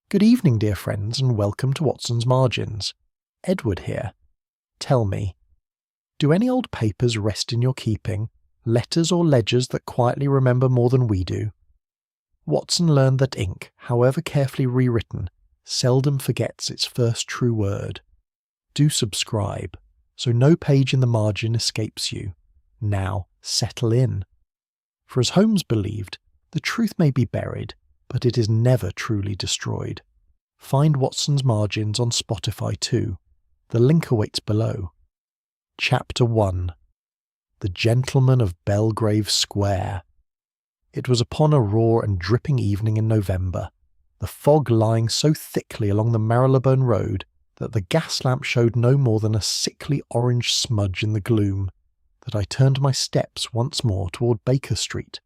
Good evening, dear friends, and welcome to Watson's Margins. Edward here. Tell me, do any old papers rest in your keeping, letters or ledgers that quietly remember more than we do? Watson learned that ink, however carefully rewritten, seldom forgets its first true word. Do subscribe, so no page in the margin escapes you. Now, settle in. For as Holmes believed, the truth may be buried, but it is never truly destroyed. Find Watson's Margins on Spotify too. The link awaits below. Chapter 1. The Gentleman of Belgrave Square. It was upon a raw and dripping evening in November, the fog lying so thickly along the Marylebone Road that the gas lamp showed no more than a sickly orange smudge in the gloom, that I turned my steps once more toward Baker Street.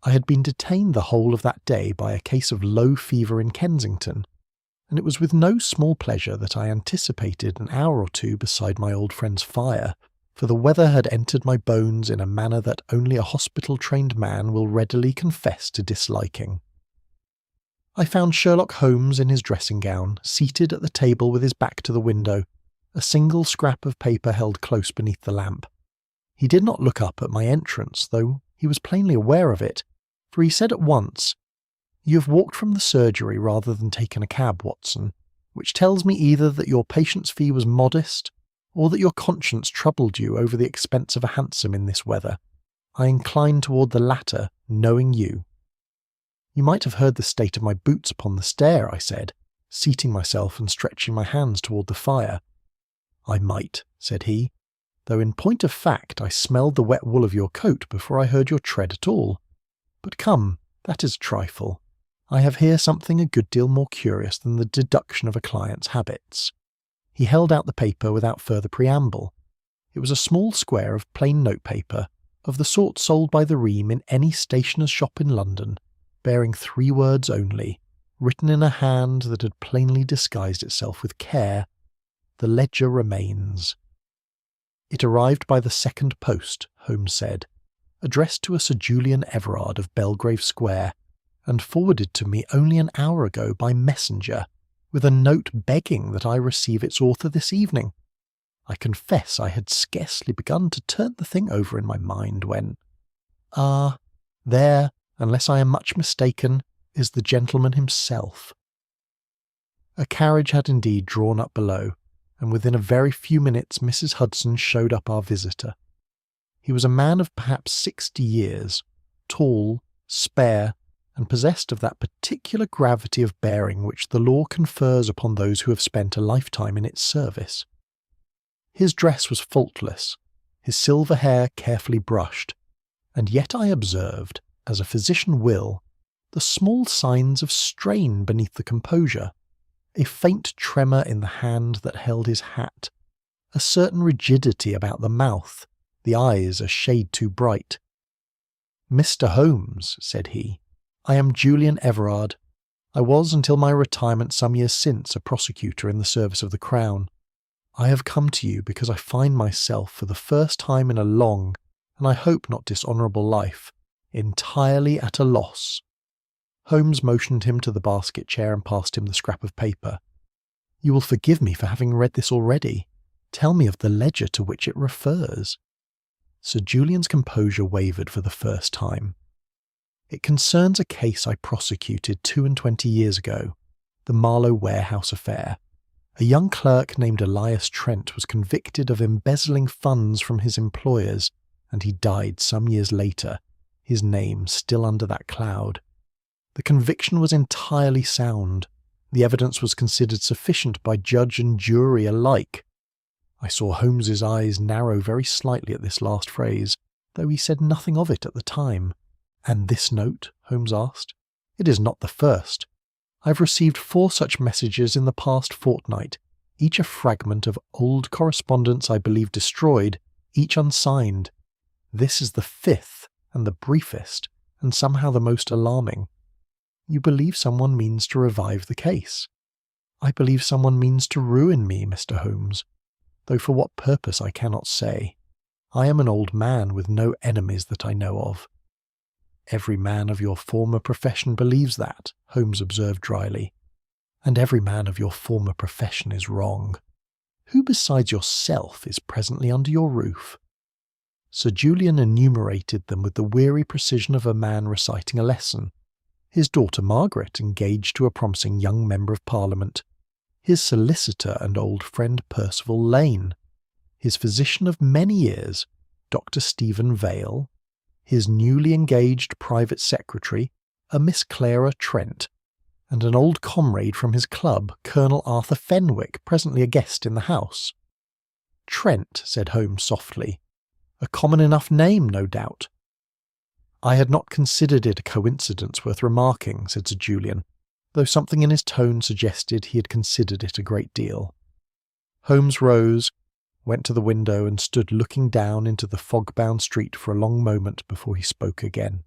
I had been detained the whole of that day by a case of low fever in Kensington, and it was with no small pleasure that I anticipated an hour or two beside my old friend's fire, for the weather had entered my bones in a manner that only a hospital-trained man will readily confess to disliking. I found Sherlock Holmes in his dressing gown, seated at the table with his back to the window, a single scrap of paper held close beneath the lamp. He did not look up at my entrance, though he was plainly aware of it, for he said at once, "You have walked from the surgery rather than taken a cab, Watson, which tells me either that your patient's fee was modest, or that your conscience troubled you over the expense of a hansom in this weather. I incline toward the latter, knowing you." "You might have heard the state of my boots upon the stair," I said, seating myself and stretching my hands toward the fire. "I might," said he, "though in point of fact I smelled the wet wool of your coat before I heard your tread at all. But come, that is a trifle. I have here something a good deal more curious than the deduction of a client's habits." He held out the paper without further preamble. It was a small square of plain notepaper, of the sort sold by the ream in any stationer's shop in London, bearing 3 words only, written in a hand that had plainly disguised itself with care: "The ledger remains." "It arrived by the second post," Holmes said, "addressed to a Sir Julian Everard of Belgrave Square, and forwarded to me only an hour ago by messenger, with a note begging that I receive its author this evening." I confess I had scarcely begun to turn the thing over in my mind when— there, unless I am much mistaken, is the gentleman himself. A carriage had indeed drawn up below, and within a very few minutes Mrs. Hudson showed up our visitor. He was a man of perhaps 60 years, tall, spare, and possessed of that particular gravity of bearing which the law confers upon those who have spent a lifetime in its service. His dress was faultless, his silver hair carefully brushed, and yet I observed, as a physician will, the small signs of strain beneath the composure, a faint tremor in the hand that held his hat, a certain rigidity about the mouth, the eyes a shade too bright. "Mr. Holmes," said he, "I am Julian Everard. I was until my retirement some years since a prosecutor in the service of the Crown. I have come to you because I find myself for the first time in a long, and I hope not dishonourable life, entirely at a loss." Holmes motioned him to the basket chair and passed him the scrap of paper. "You will forgive me for having read this already. Tell me of the ledger to which it refers." Sir Julian's composure wavered for the first time. "It concerns a case I prosecuted 22 years ago, the Marlow warehouse affair. A young clerk named Elias Trent was convicted of embezzling funds from his employers, and he died some years later, his name still under that cloud. The conviction was entirely sound. The evidence was considered sufficient by judge and jury alike." I saw Holmes's eyes narrow very slightly at this last phrase, though he said nothing of it at the time. "And this note?" Holmes asked. "It is not the first. I have received 4 such messages in the past fortnight, each a fragment of old correspondence I believe destroyed, each unsigned. This is the 5th, and the briefest, and somehow the most alarming. You believe someone means to revive the case. I believe someone means to ruin me, Mr. Holmes, though for what purpose I cannot say. I am an old man with no enemies that I know of." "Every man of your former profession believes that," Holmes observed dryly. and every man of your former profession is wrong. Who besides yourself is presently under your roof?" Sir Julian enumerated them with the weary precision of a man reciting a lesson. His daughter Margaret, engaged to a promising young member of Parliament, his solicitor and old friend Percival Lane, his physician of many years, Dr. Stephen Vale, his newly engaged private secretary, a Miss Clara Trent, and an old comrade from his club, Colonel Arthur Fenwick, presently a guest in the house. "Trent," said Holmes softly. "A common enough name, no doubt." "I had not considered it a coincidence worth remarking," said Sir Julian, though something in his tone suggested he had considered it a great deal. Holmes rose, went to the window and stood looking down into the fog-bound street for a long moment before he spoke again.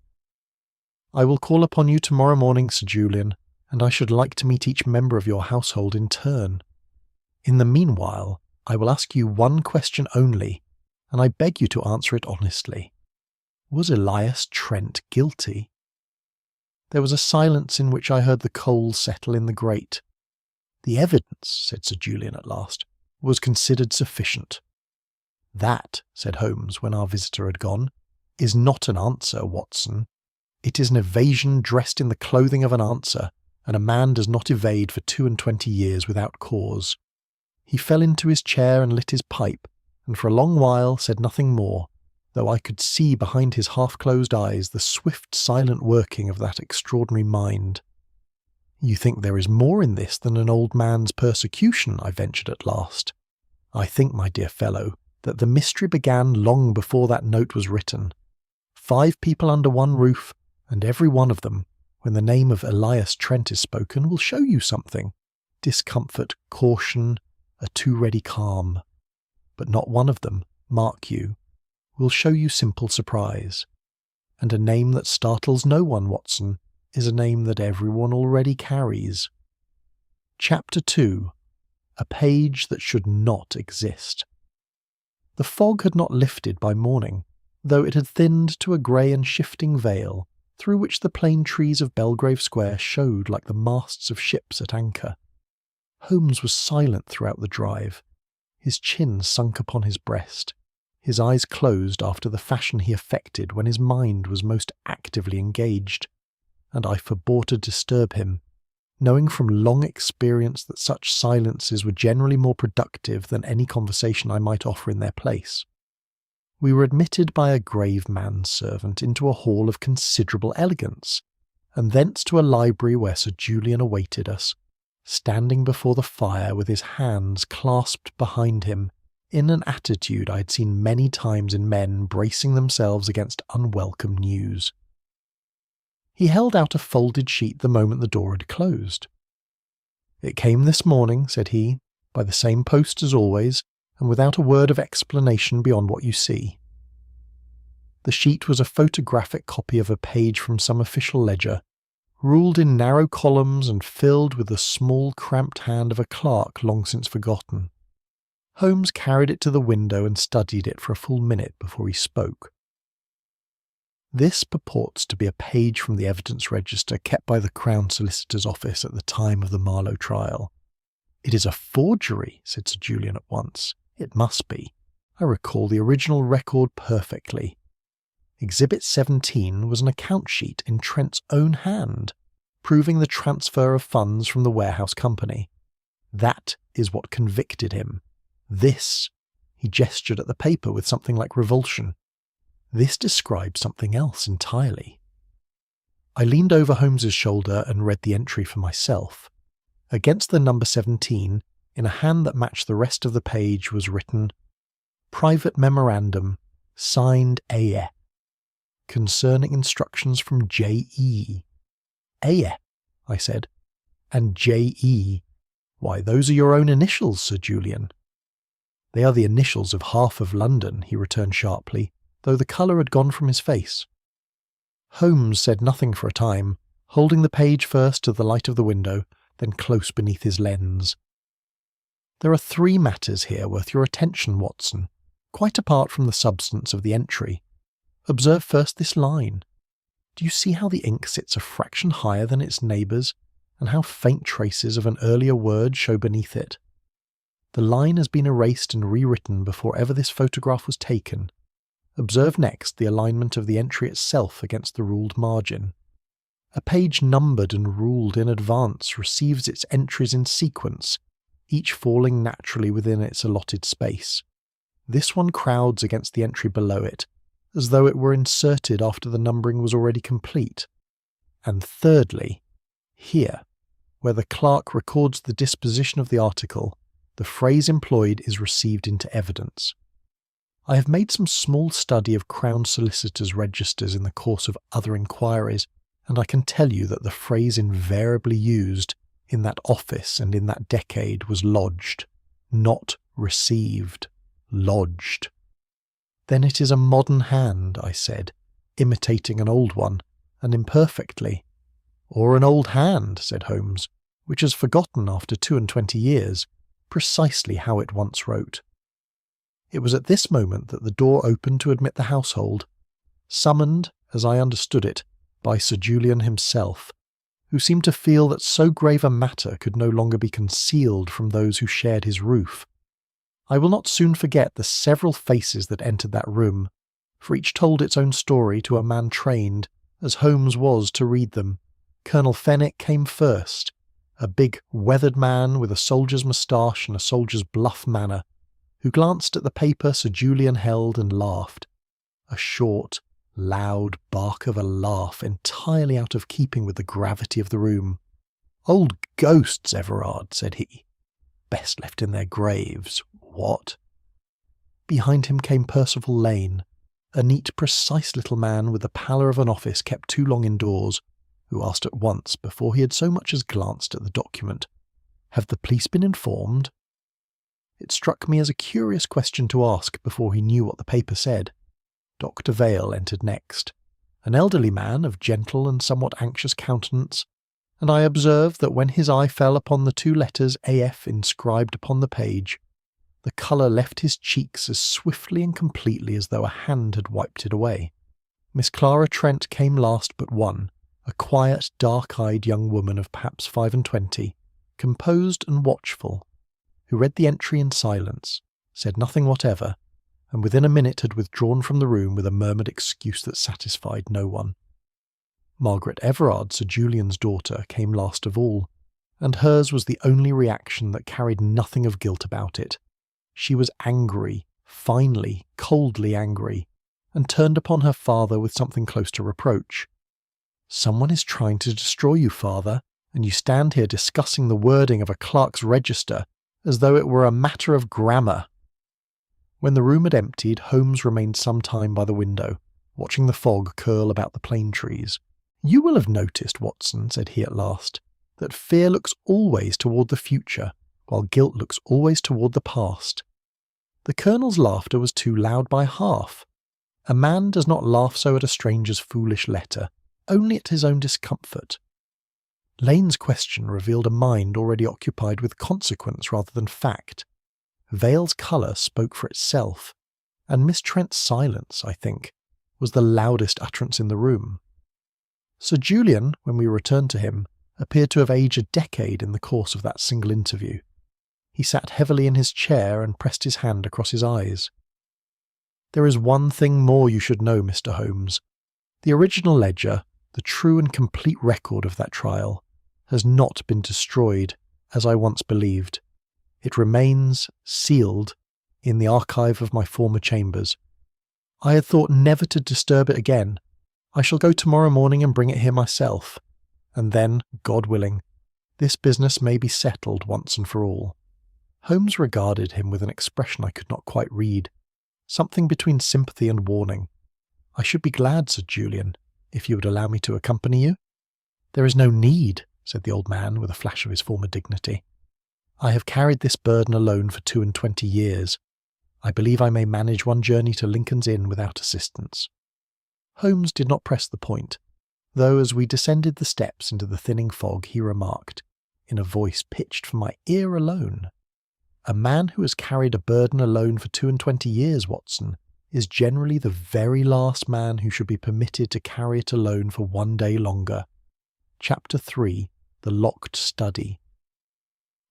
"I will call upon you tomorrow morning, Sir Julian, and I should like to meet each member of your household in turn. In the meanwhile, I will ask you one question only, and I beg you to answer it honestly. Was Elias Trent guilty?" There was a silence in which I heard the coals settle in the grate. "The evidence," said Sir Julian at last, "was considered sufficient." "That," said Holmes when our visitor had gone, "is not an answer, Watson. It is an evasion dressed in the clothing of an answer, and a man does not evade for 22 years without cause." He fell into his chair and lit his pipe, and for a long while said nothing more, though I could see behind his half-closed eyes the swift, silent working of that extraordinary mind. "You think there is more in this than an old man's persecution?" I ventured at last. "I think, my dear fellow, that the mystery began long before that note was written. 5 people under one roof, and every one of them, when the name of Elias Trent is spoken, will show you something. Discomfort, caution, a too ready calm. But not one of them, mark you, will show you simple surprise. And a name that startles no one, Watson, is a name that everyone already carries." Chapter 2. A page that should not exist. The fog had not lifted by morning, though it had thinned to a grey and shifting veil, through which the plane trees of Belgrave Square showed like the masts of ships at anchor. Holmes was silent throughout the drive, his chin sunk upon his breast, his eyes closed after the fashion he affected when his mind was most actively engaged, and I forbore to disturb him, knowing from long experience that such silences were generally more productive than any conversation I might offer in their place. We were admitted by a grave manservant into a hall of considerable elegance, and thence to a library where Sir Julian awaited us, standing before the fire with his hands clasped behind him, in an attitude I had seen many times in men bracing themselves against unwelcome news. He held out a folded sheet the moment the door had closed. "It came this morning," said he, "by the same post as always, and without a word of explanation beyond what you see." The sheet was a photographic copy of a page from some official ledger, ruled in narrow columns and filled with the small cramped hand of a clerk long since forgotten. Holmes carried it to the window and studied it for a full minute before he spoke. "This purports to be a page from the evidence register kept by the Crown Solicitor's office at the time of the Marlowe trial." "It is a forgery," said Sir Julian at once. "It must be. I recall the original record perfectly. Exhibit 17 was an account sheet in Trent's own hand, proving the transfer of funds from the warehouse company. That is what convicted him. This," he gestured at the paper with something like revulsion, "this describes something else entirely." I leaned over Holmes's shoulder and read the entry for myself. Against the number 17, in a hand that matched the rest of the page, was written, "Private Memorandum, signed A.E. Concerning instructions from J.E." "A.E.," I said. "And J.E. Why, those are your own initials, Sir Julian." "They are the initials of half of London," he returned sharply, though the colour had gone from his face. Holmes said nothing for a time, holding the page first to the light of the window, then close beneath his lens. "There are 3 matters here worth your attention, Watson, quite apart from the substance of the entry. Observe first this line. Do you see how the ink sits a fraction higher than its neighbours, and how faint traces of an earlier word show beneath it. The line has been erased and rewritten before ever this photograph was taken. Observe next the alignment of the entry itself against the ruled margin. A page numbered and ruled in advance receives its entries in sequence, each falling naturally within its allotted space. This one crowds against the entry below it, as though it were inserted after the numbering was already complete. And thirdly, here, where the clerk records the disposition of the article, the phrase employed is received into evidence. I have made some small study of Crown Solicitors' registers in the course of other inquiries, and I can tell you that the phrase invariably used in that office and in that decade was lodged, not received, lodged. Then it is a modern hand, I said, imitating an old one, and imperfectly. Or an old hand, said Holmes, which has forgotten after 22 years precisely how it once wrote. It was at this moment that the door opened to admit the household, summoned, as I understood it, by Sir Julian himself, who seemed to feel that so grave a matter could no longer be concealed from those who shared his roof. I will not soon forget the several faces that entered that room, for each told its own story to a man trained, as Holmes was to read them. Colonel Fenwick came first, a big, weathered man with a soldier's moustache and a soldier's bluff manner, who glanced at the paper Sir Julian held and laughed. A short, loud bark of a laugh entirely out of keeping with the gravity of the room. "Old ghosts, Everard," said he. "Best left in their graves. What?" Behind him came Percival Lane, a neat, precise little man with the pallor of an office kept too long indoors, who asked at once, before he had so much as glanced at the document, "Have the police been informed?" It struck me as a curious question to ask before he knew what the paper said. Dr. Vale entered next, an elderly man of gentle and somewhat anxious countenance, and I observed that when his eye fell upon the 2 letters AF inscribed upon the page, the colour left his cheeks as swiftly and completely as though a hand had wiped it away. Miss Clara Trent came last but one, a quiet, dark-eyed young woman of perhaps 25, composed and watchful, who read the entry in silence, said nothing whatever, and within a minute had withdrawn from the room with a murmured excuse that satisfied no one. Margaret Everard, Sir Julian's daughter, came last of all, and hers was the only reaction that carried nothing of guilt about it. She was angry, finely, coldly angry, and turned upon her father with something close to reproach. "Someone is trying to destroy you, father, and you stand here discussing the wording of a clerk's register as though it were a matter of grammar." When the room had emptied, Holmes remained some time by the window, watching the fog curl about the plane trees. "You will have noticed, Watson," said he at last, "that fear looks always toward the future, while guilt looks always toward the past. The Colonel's laughter was too loud by half. A man does not laugh so at a stranger's foolish letter, only at his own discomfort." Lane's question revealed a mind already occupied with consequence rather than fact. Vale's colour spoke for itself, and Miss Trent's silence, I think, was the loudest utterance in the room. Sir Julian, when we returned to him, appeared to have aged a decade in the course of that single interview. He sat heavily in his chair and pressed his hand across his eyes. "There is one thing more you should know, Mr. Holmes. The original ledger, the true and complete record of that trial, has not been destroyed, as I once believed. It remains, sealed, in the archive of my former chambers. I had thought never to disturb it again. I shall go tomorrow morning and bring it here myself, and then, God willing, this business may be settled once and for all." Holmes regarded him with an expression I could not quite read, something between sympathy and warning. "I should be glad," said Julian, "if you would allow me to accompany you." "There is no need," said the old man with a flash of his former dignity. "I have carried this burden alone for 22 years. I believe I may manage one journey to Lincoln's Inn without assistance." Holmes did not press the point, though as we descended the steps into the thinning fog he remarked, in a voice pitched for my ear alone, "A man who has carried a burden alone for 22 years, Watson, is generally the very last man who should be permitted to carry it alone for one day longer." Chapter 3. the locked study.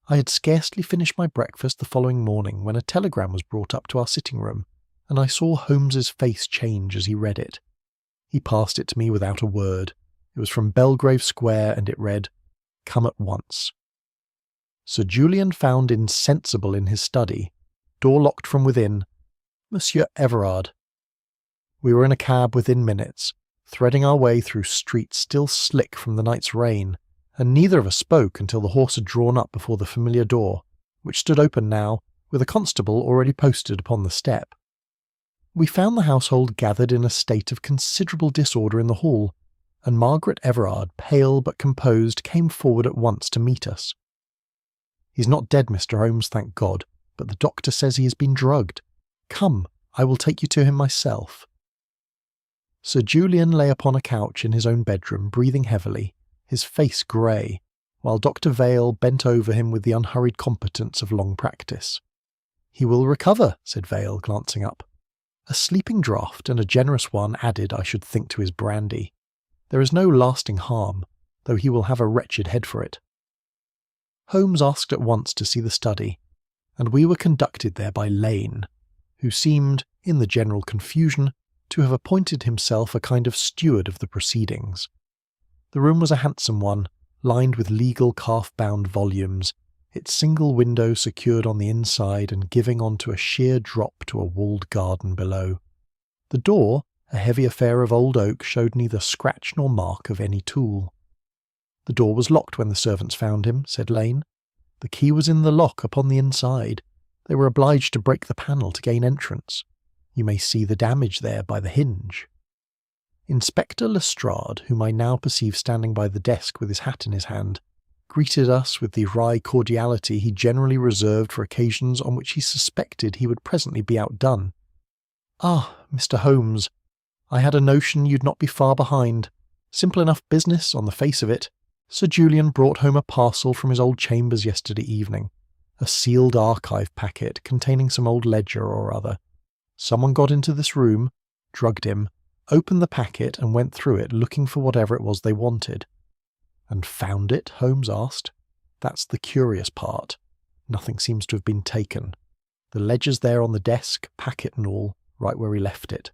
I had scarcely finished my breakfast the following morning when a telegram was brought up to our sitting room, and I saw Holmes's face change as he read it. He passed it to me without a word. It was from Belgrave Square, and it read, "Come at once." Sir Julian found insensible in his study, door locked from within, Monsieur Everard. We were in a cab within minutes, threading our way through streets still slick from the night's rain, and neither of us spoke until the horse had drawn up before the familiar door, which stood open now, with a constable already posted upon the step. We found the household gathered in a state of considerable disorder in the hall, and Margaret Everard, pale but composed, came forward at once to meet us. "He's not dead, Mr. Holmes, thank God, but the doctor says he has been drugged. Come, I will take you to him myself." Sir Julian lay upon a couch in his own bedroom, breathing heavily, his face grey, while Dr. Vale bent over him with the unhurried competence of long practice. "He will recover," said Vale, glancing up. "A sleeping draught, and a generous one, added, I should think, to his brandy. There is no lasting harm, though he will have a wretched head for it." Holmes asked at once to see the study, and we were conducted there by Lane, who seemed, in the general confusion, to have appointed himself a kind of steward of the proceedings. The room was a handsome one, lined with legal calf-bound volumes, its single window secured on the inside and giving on to a sheer drop to a walled garden below. The door, a heavy affair of old oak, showed neither scratch nor mark of any tool. "The door was locked when the servants found him," said Lane. "The key was in the lock upon the inside. They were obliged to break the panel to gain entrance. You may see the damage there by the hinge." Inspector Lestrade, whom I now perceived standing by the desk with his hat in his hand, greeted us with the wry cordiality he generally reserved for occasions on which he suspected he would presently be outdone. "Ah, Mr. Holmes, I had a notion you'd not be far behind. Simple enough business, on the face of it. Sir Julian brought home a parcel from his old chambers yesterday evening, a sealed archive packet containing some old ledger or other. Someone got into this room, drugged him, opened the packet and went through it looking for whatever it was they wanted." "And found it?" Holmes asked. "That's the curious part. Nothing seems to have been taken. The ledger's there on the desk, packet and all, right where we left it."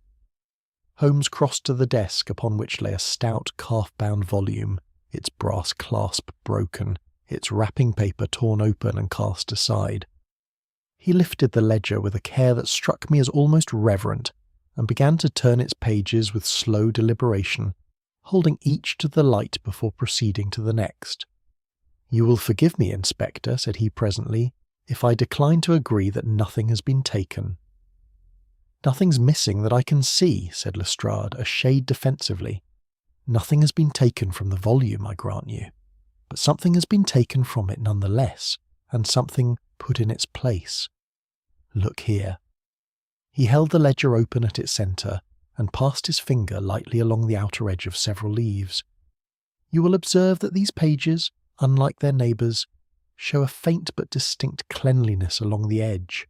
Holmes crossed to the desk, upon which lay a stout calf-bound volume, its brass clasp broken, its wrapping paper torn open and cast aside. He lifted the ledger with a care that struck me as almost reverent, and began to turn its pages with slow deliberation, holding each to the light before proceeding to the next. "You will forgive me, Inspector," said he presently, "if I decline to agree that nothing has been taken." "Nothing's missing that I can see," said Lestrade, a shade defensively. "Nothing has been taken from the volume, I grant you, but something has been taken from it none the less, and something put in its place. Look here." He held the ledger open at its centre, and passed his finger lightly along the outer edge of several leaves. "You will observe that these pages, unlike their neighbours, show a faint but distinct cleanliness along the edge,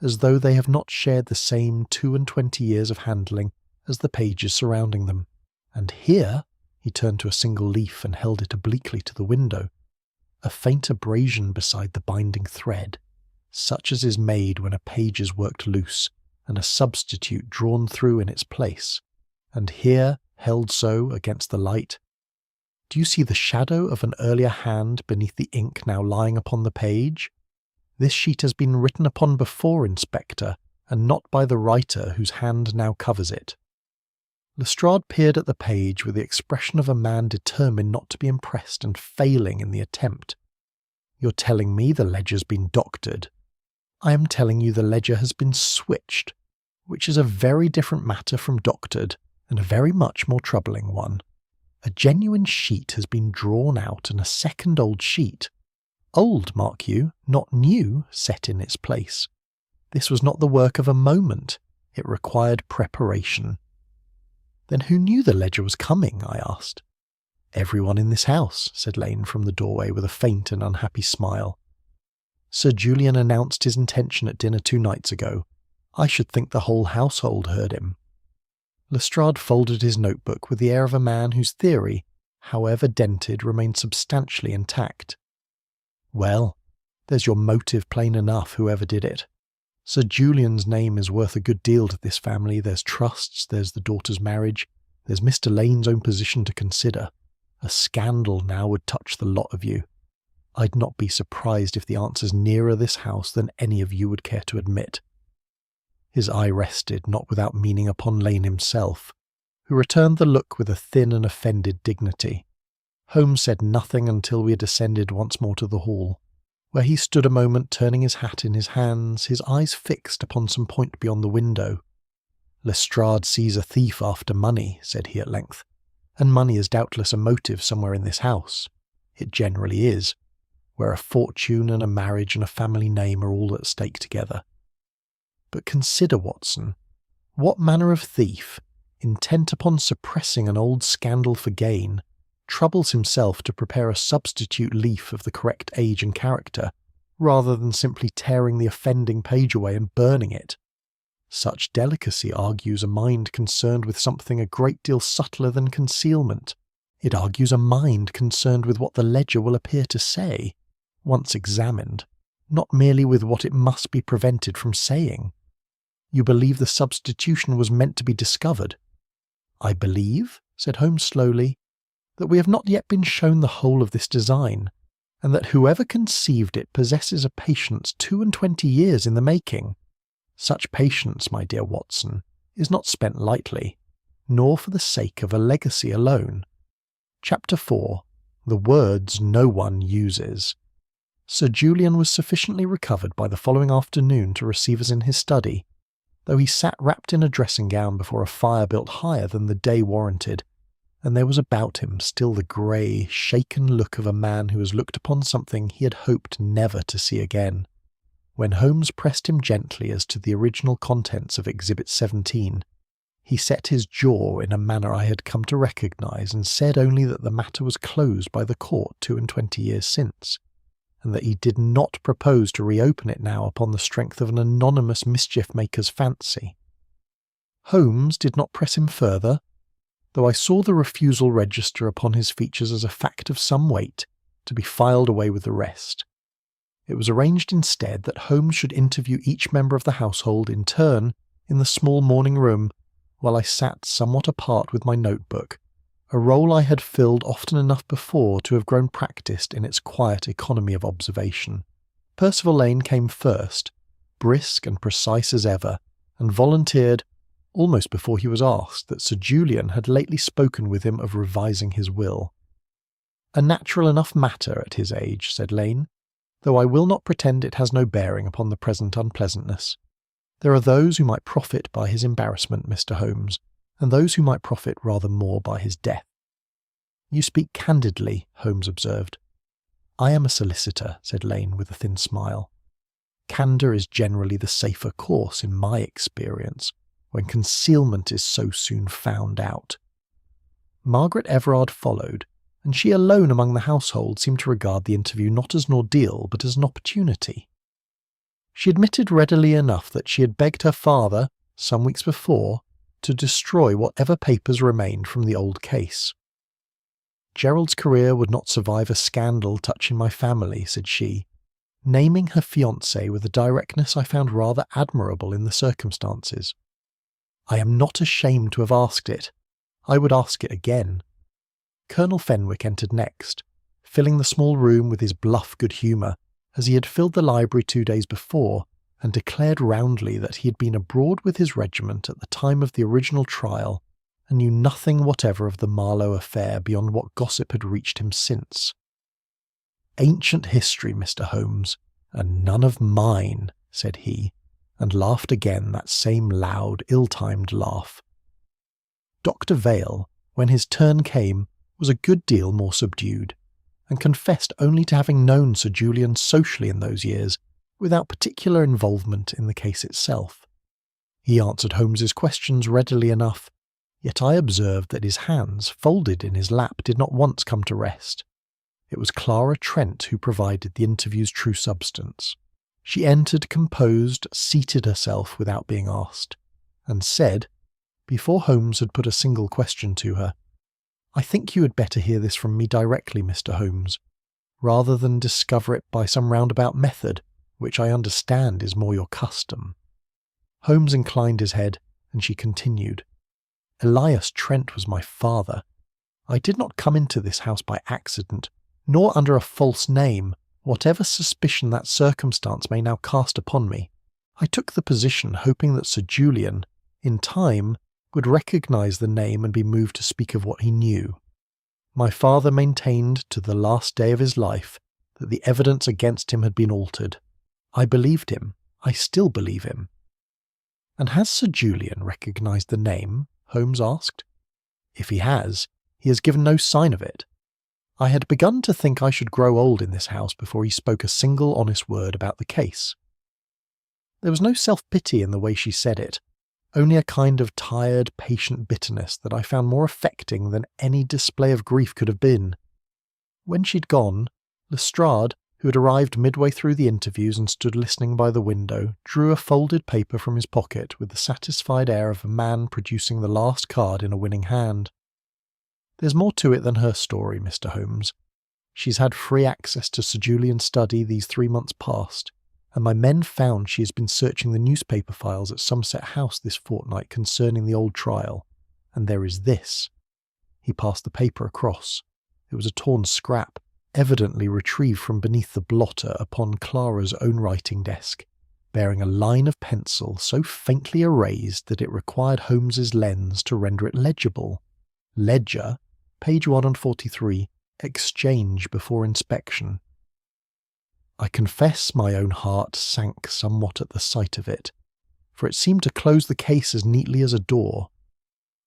as though they have not shared the same 22 years of handling as the pages surrounding them. And here," he turned to a single leaf and held it obliquely to the window, "a faint abrasion beside the binding thread, such as is made when a page is worked loose and a substitute drawn through in its place, and here, held so against the light. Do you see the shadow of an earlier hand beneath the ink now lying upon the page? This sheet has been written upon before, Inspector, and not by the writer whose hand now covers it." Lestrade peered at the page with the expression of a man determined not to be impressed and failing in the attempt. "You're telling me the ledger's been doctored. I am telling you the ledger has been switched, which is a very different matter from doctored, and a very much more troubling one. A genuine sheet has been drawn out and a second old sheet, old, mark you, not new, set in its place. This was not the work of a moment. It required preparation." "Then who knew the ledger was coming?" I asked. "Everyone in this house," said Lane from the doorway with a faint and unhappy smile. "Sir Julian announced his intention at dinner 2 nights ago. I should think the whole household heard him." Lestrade folded his notebook with the air of a man whose theory, however dented, remained substantially intact. "Well, there's your motive plain enough, whoever did it. Sir Julian's name is worth a good deal to this family. There's trusts, there's the daughter's marriage, there's Mr. Lane's own position to consider. A scandal now would touch the lot of you. I'd not be surprised if the answer's nearer this house than any of you would care to admit." His eye rested, not without meaning, upon Lane himself, who returned the look with a thin and offended dignity. Holmes said nothing until we had ascended once more to the hall, where he stood a moment turning his hat in his hands, his eyes fixed upon some point beyond the window. "Lestrade sees a thief after money," said he at length, "and money is doubtless a motive somewhere in this house. It generally is, where a fortune and a marriage and a family name are all at stake together. But consider, Watson, what manner of thief, intent upon suppressing an old scandal for gain, troubles himself to prepare a substitute leaf of the correct age and character, rather than simply tearing the offending page away and burning it? Such delicacy argues a mind concerned with something a great deal subtler than concealment. It argues a mind concerned with what the ledger will appear to say, once examined, not merely with what it must be prevented from saying. You believe the substitution was meant to be discovered?" "I believe," said Holmes slowly, "that we have not yet been shown the whole of this design, and that whoever conceived it possesses a patience 22 years in the making. Such patience, my dear Watson, is not spent lightly, nor for the sake of a legacy alone." Chapter 4. The Words No One Uses. Sir Julian was sufficiently recovered by the following afternoon to receive us in his study, though he sat wrapped in a dressing gown before a fire built higher than the day warranted, and there was about him still the grey, shaken look of a man who has looked upon something he had hoped never to see again. When Holmes pressed him gently as to the original contents of Exhibit 17, he set his jaw in a manner I had come to recognise, and said only that the matter was closed by the court 22 years since, and that he did not propose to reopen it now upon the strength of an anonymous mischief-maker's fancy. Holmes did not press him further, though I saw the refusal register upon his features as a fact of some weight, to be filed away with the rest. It was arranged instead that Holmes should interview each member of the household in turn in the small morning room, while I sat somewhat apart with my notebook, a role I had filled often enough before to have grown practised in its quiet economy of observation. Percival Lane came first, brisk and precise as ever, and volunteered, almost before he was asked, that Sir Julian had lately spoken with him of revising his will. "A natural enough matter at his age," said Lane, "though I will not pretend it has no bearing upon the present unpleasantness. There are those who might profit by his embarrassment, Mr. Holmes, and those who might profit rather more by his death." "You speak candidly," Holmes observed. "I am a solicitor," said Lane with a thin smile. "Candour is generally the safer course in my experience, when concealment is so soon found out." Margaret Everard followed, and she alone among the household seemed to regard the interview not as an ordeal but as an opportunity. She admitted readily enough that she had begged her father, some weeks before, to destroy whatever papers remained from the old case. "Gerald's career would not survive a scandal touching my family," said she, naming her fiancé with a directness I found rather admirable in the circumstances. "I am not ashamed to have asked it. I would ask it again." Colonel Fenwick entered next, filling the small room with his bluff good humour, as he had filled the library 2 days before, and declared roundly that he had been abroad with his regiment at the time of the original trial, and knew nothing whatever of the Marlowe affair beyond what gossip had reached him since. "Ancient history, Mr. Holmes, and none of mine," said he, and laughed again, that same loud, ill-timed laugh. Dr. Vale, when his turn came, was a good deal more subdued, and confessed only to having known Sir Julian socially in those years, without particular involvement in the case itself. He answered Holmes's questions readily enough, yet I observed that his hands, folded in his lap, did not once come to rest. It was Clara Trent who provided the interview's true substance. She entered composed, seated herself without being asked, and said, before Holmes had put a single question to her, I think you had better hear this from me directly, Mr. Holmes, rather than discover it by some roundabout method, which I understand is more your custom." Holmes inclined his head, and she continued, "Elias Trent was my father. I did not come into this house by accident, nor under a false name, whatever suspicion that circumstance may now cast upon me. I took the position hoping that Sir Julian, in time, would recognise the name and be moved to speak of what he knew. My father maintained to the last day of his life that the evidence against him had been altered. I believed him. I still believe him." "And has Sir Julian recognised the name?" Holmes asked. "If he has given no sign of it. I had begun to think I should grow old in this house before he spoke a single honest word about the case." There was no self-pity in the way she said it, only a kind of tired, patient bitterness that I found more affecting than any display of grief could have been. When she'd gone, Lestrade, who had arrived midway through the interviews and stood listening by the window, drew a folded paper from his pocket with the satisfied air of a man producing the last card in a winning hand. "There's more to it than her story, Mr. Holmes. She's had free access to Sir Julian's study these 3 months past, and my men found she has been searching the newspaper files at Somerset House this fortnight concerning the old trial, and there is this." He passed the paper across. It was a torn scrap, evidently retrieved from beneath the blotter upon Clara's own writing desk, bearing a line of pencil so faintly erased that it required Holmes's lens to render it legible. Ledger, page 143, exchange before inspection. I confess my own heart sank somewhat at the sight of it, for it seemed to close the case as neatly as a door.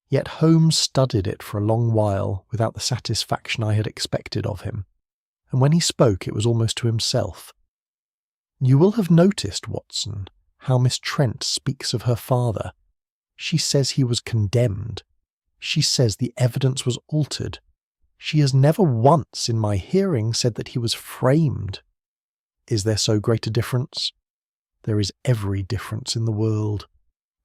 Yet Holmes studied it for a long while without the satisfaction I had expected of him, and when he spoke it was almost to himself. "You will have noticed, Watson, how Miss Trent speaks of her father. She says he was condemned. She says the evidence was altered. She has never once in my hearing said that he was framed. Is there so great a difference? There is every difference in the world.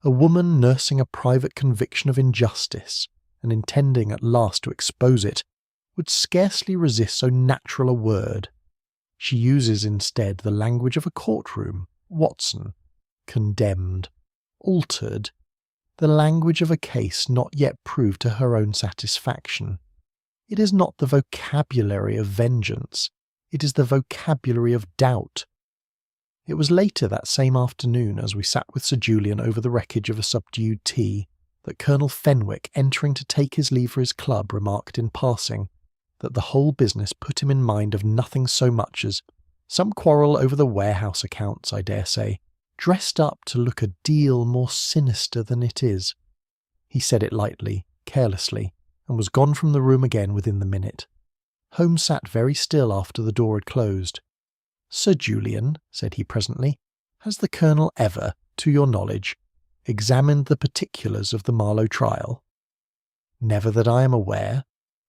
A woman nursing a private conviction of injustice, and intending at last to expose it, would scarcely resist so natural a word. She uses instead the language of a courtroom, Watson. Condemned. Altered. The language of a case not yet proved to her own satisfaction. It is not the vocabulary of vengeance. It is the vocabulary of doubt. It was later that same afternoon, as we sat with Sir Julian over the wreckage of a subdued tea, that Colonel Fenwick, entering to take his leave for his club, remarked in passing that the whole business put him in mind of nothing so much as some quarrel over the warehouse accounts, I dare say, dressed up to look a deal more sinister than it is. He said it lightly, carelessly, and was gone from the room again within the minute. Holmes sat very still after the door had closed. "Sir Julian," said he presently, "has the Colonel ever, to your knowledge, examined the particulars of the Marlowe trial?" "Never that I am aware.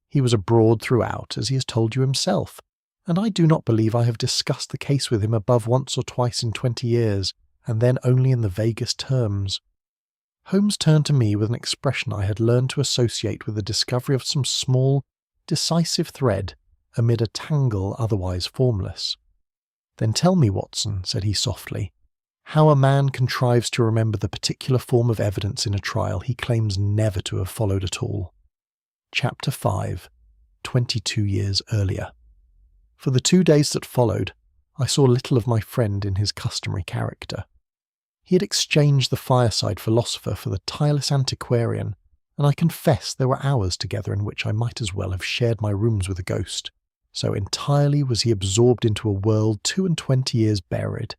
He was abroad throughout, as he has told you himself, and I do not believe I have discussed the case with him above once or twice in 20 years, and then only in the vaguest terms." Holmes turned to me with an expression I had learned to associate with the discovery of some small, decisive thread amid a tangle otherwise formless. "Then tell me, Watson," said he softly, "how a man contrives to remember the particular form of evidence in a trial he claims never to have followed at all." Chapter 5. 22 years earlier. For the 2 days that followed, I saw little of my friend in his customary character. He had exchanged the fireside philosopher for the tireless antiquarian, and I confess there were hours together in which I might as well have shared my rooms with a ghost, so entirely was he absorbed into a world 22 years buried.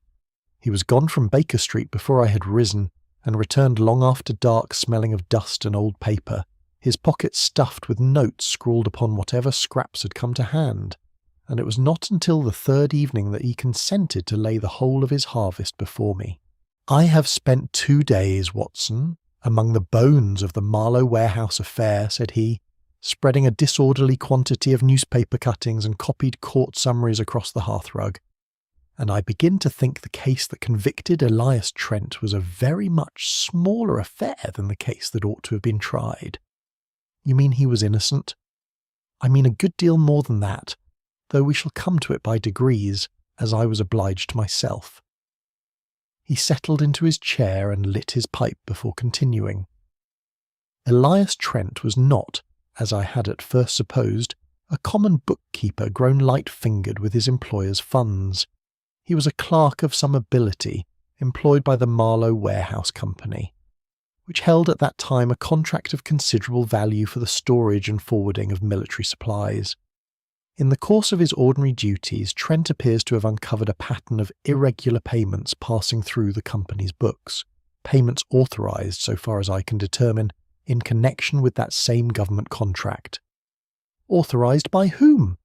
He was gone from Baker Street before I had risen, and returned long after dark, smelling of dust and old paper, his pockets stuffed with notes scrawled upon whatever scraps had come to hand, and it was not until the 3rd evening that he consented to lay the whole of his harvest before me. "I have spent 2 days, Watson, among the bones of the Marlowe warehouse affair," said he, spreading a disorderly quantity of newspaper cuttings and copied court summaries across the hearthrug, "and I begin to think the case that convicted Elias Trent was a very much smaller affair than the case that ought to have been tried." "You mean he was innocent?" I mean a good deal more than that, though we shall come to it by degrees, as I was obliged myself. He settled into his chair and lit his pipe before continuing. Elias Trent was not, as I had at first supposed, a common bookkeeper grown light-fingered with his employer's funds. He was a clerk of some ability, employed by the Marlow Warehouse Company, which held at that time a contract of considerable value for the storage and forwarding of military supplies. In the course of his ordinary duties, Trent appears to have uncovered a pattern of irregular payments passing through the company's books, payments authorised, so far as I can determine, in connection with that same government contract. Authorised by whom?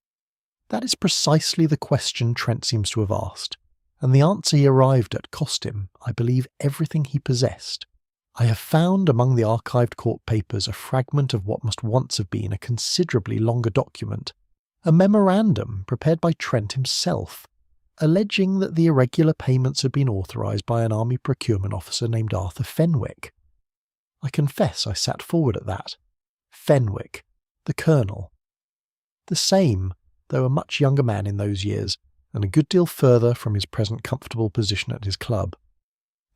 That is precisely the question Trent seems to have asked, and the answer he arrived at cost him, I believe, everything he possessed. I have found among the archived court papers a fragment of what must once have been a considerably longer document, a memorandum prepared by Trent himself, alleging that the irregular payments had been authorised by an army procurement officer named Arthur Fenwick. I confess I sat forward at that. Fenwick, the colonel. The same, though a much younger man in those years, and a good deal further from his present comfortable position at his club.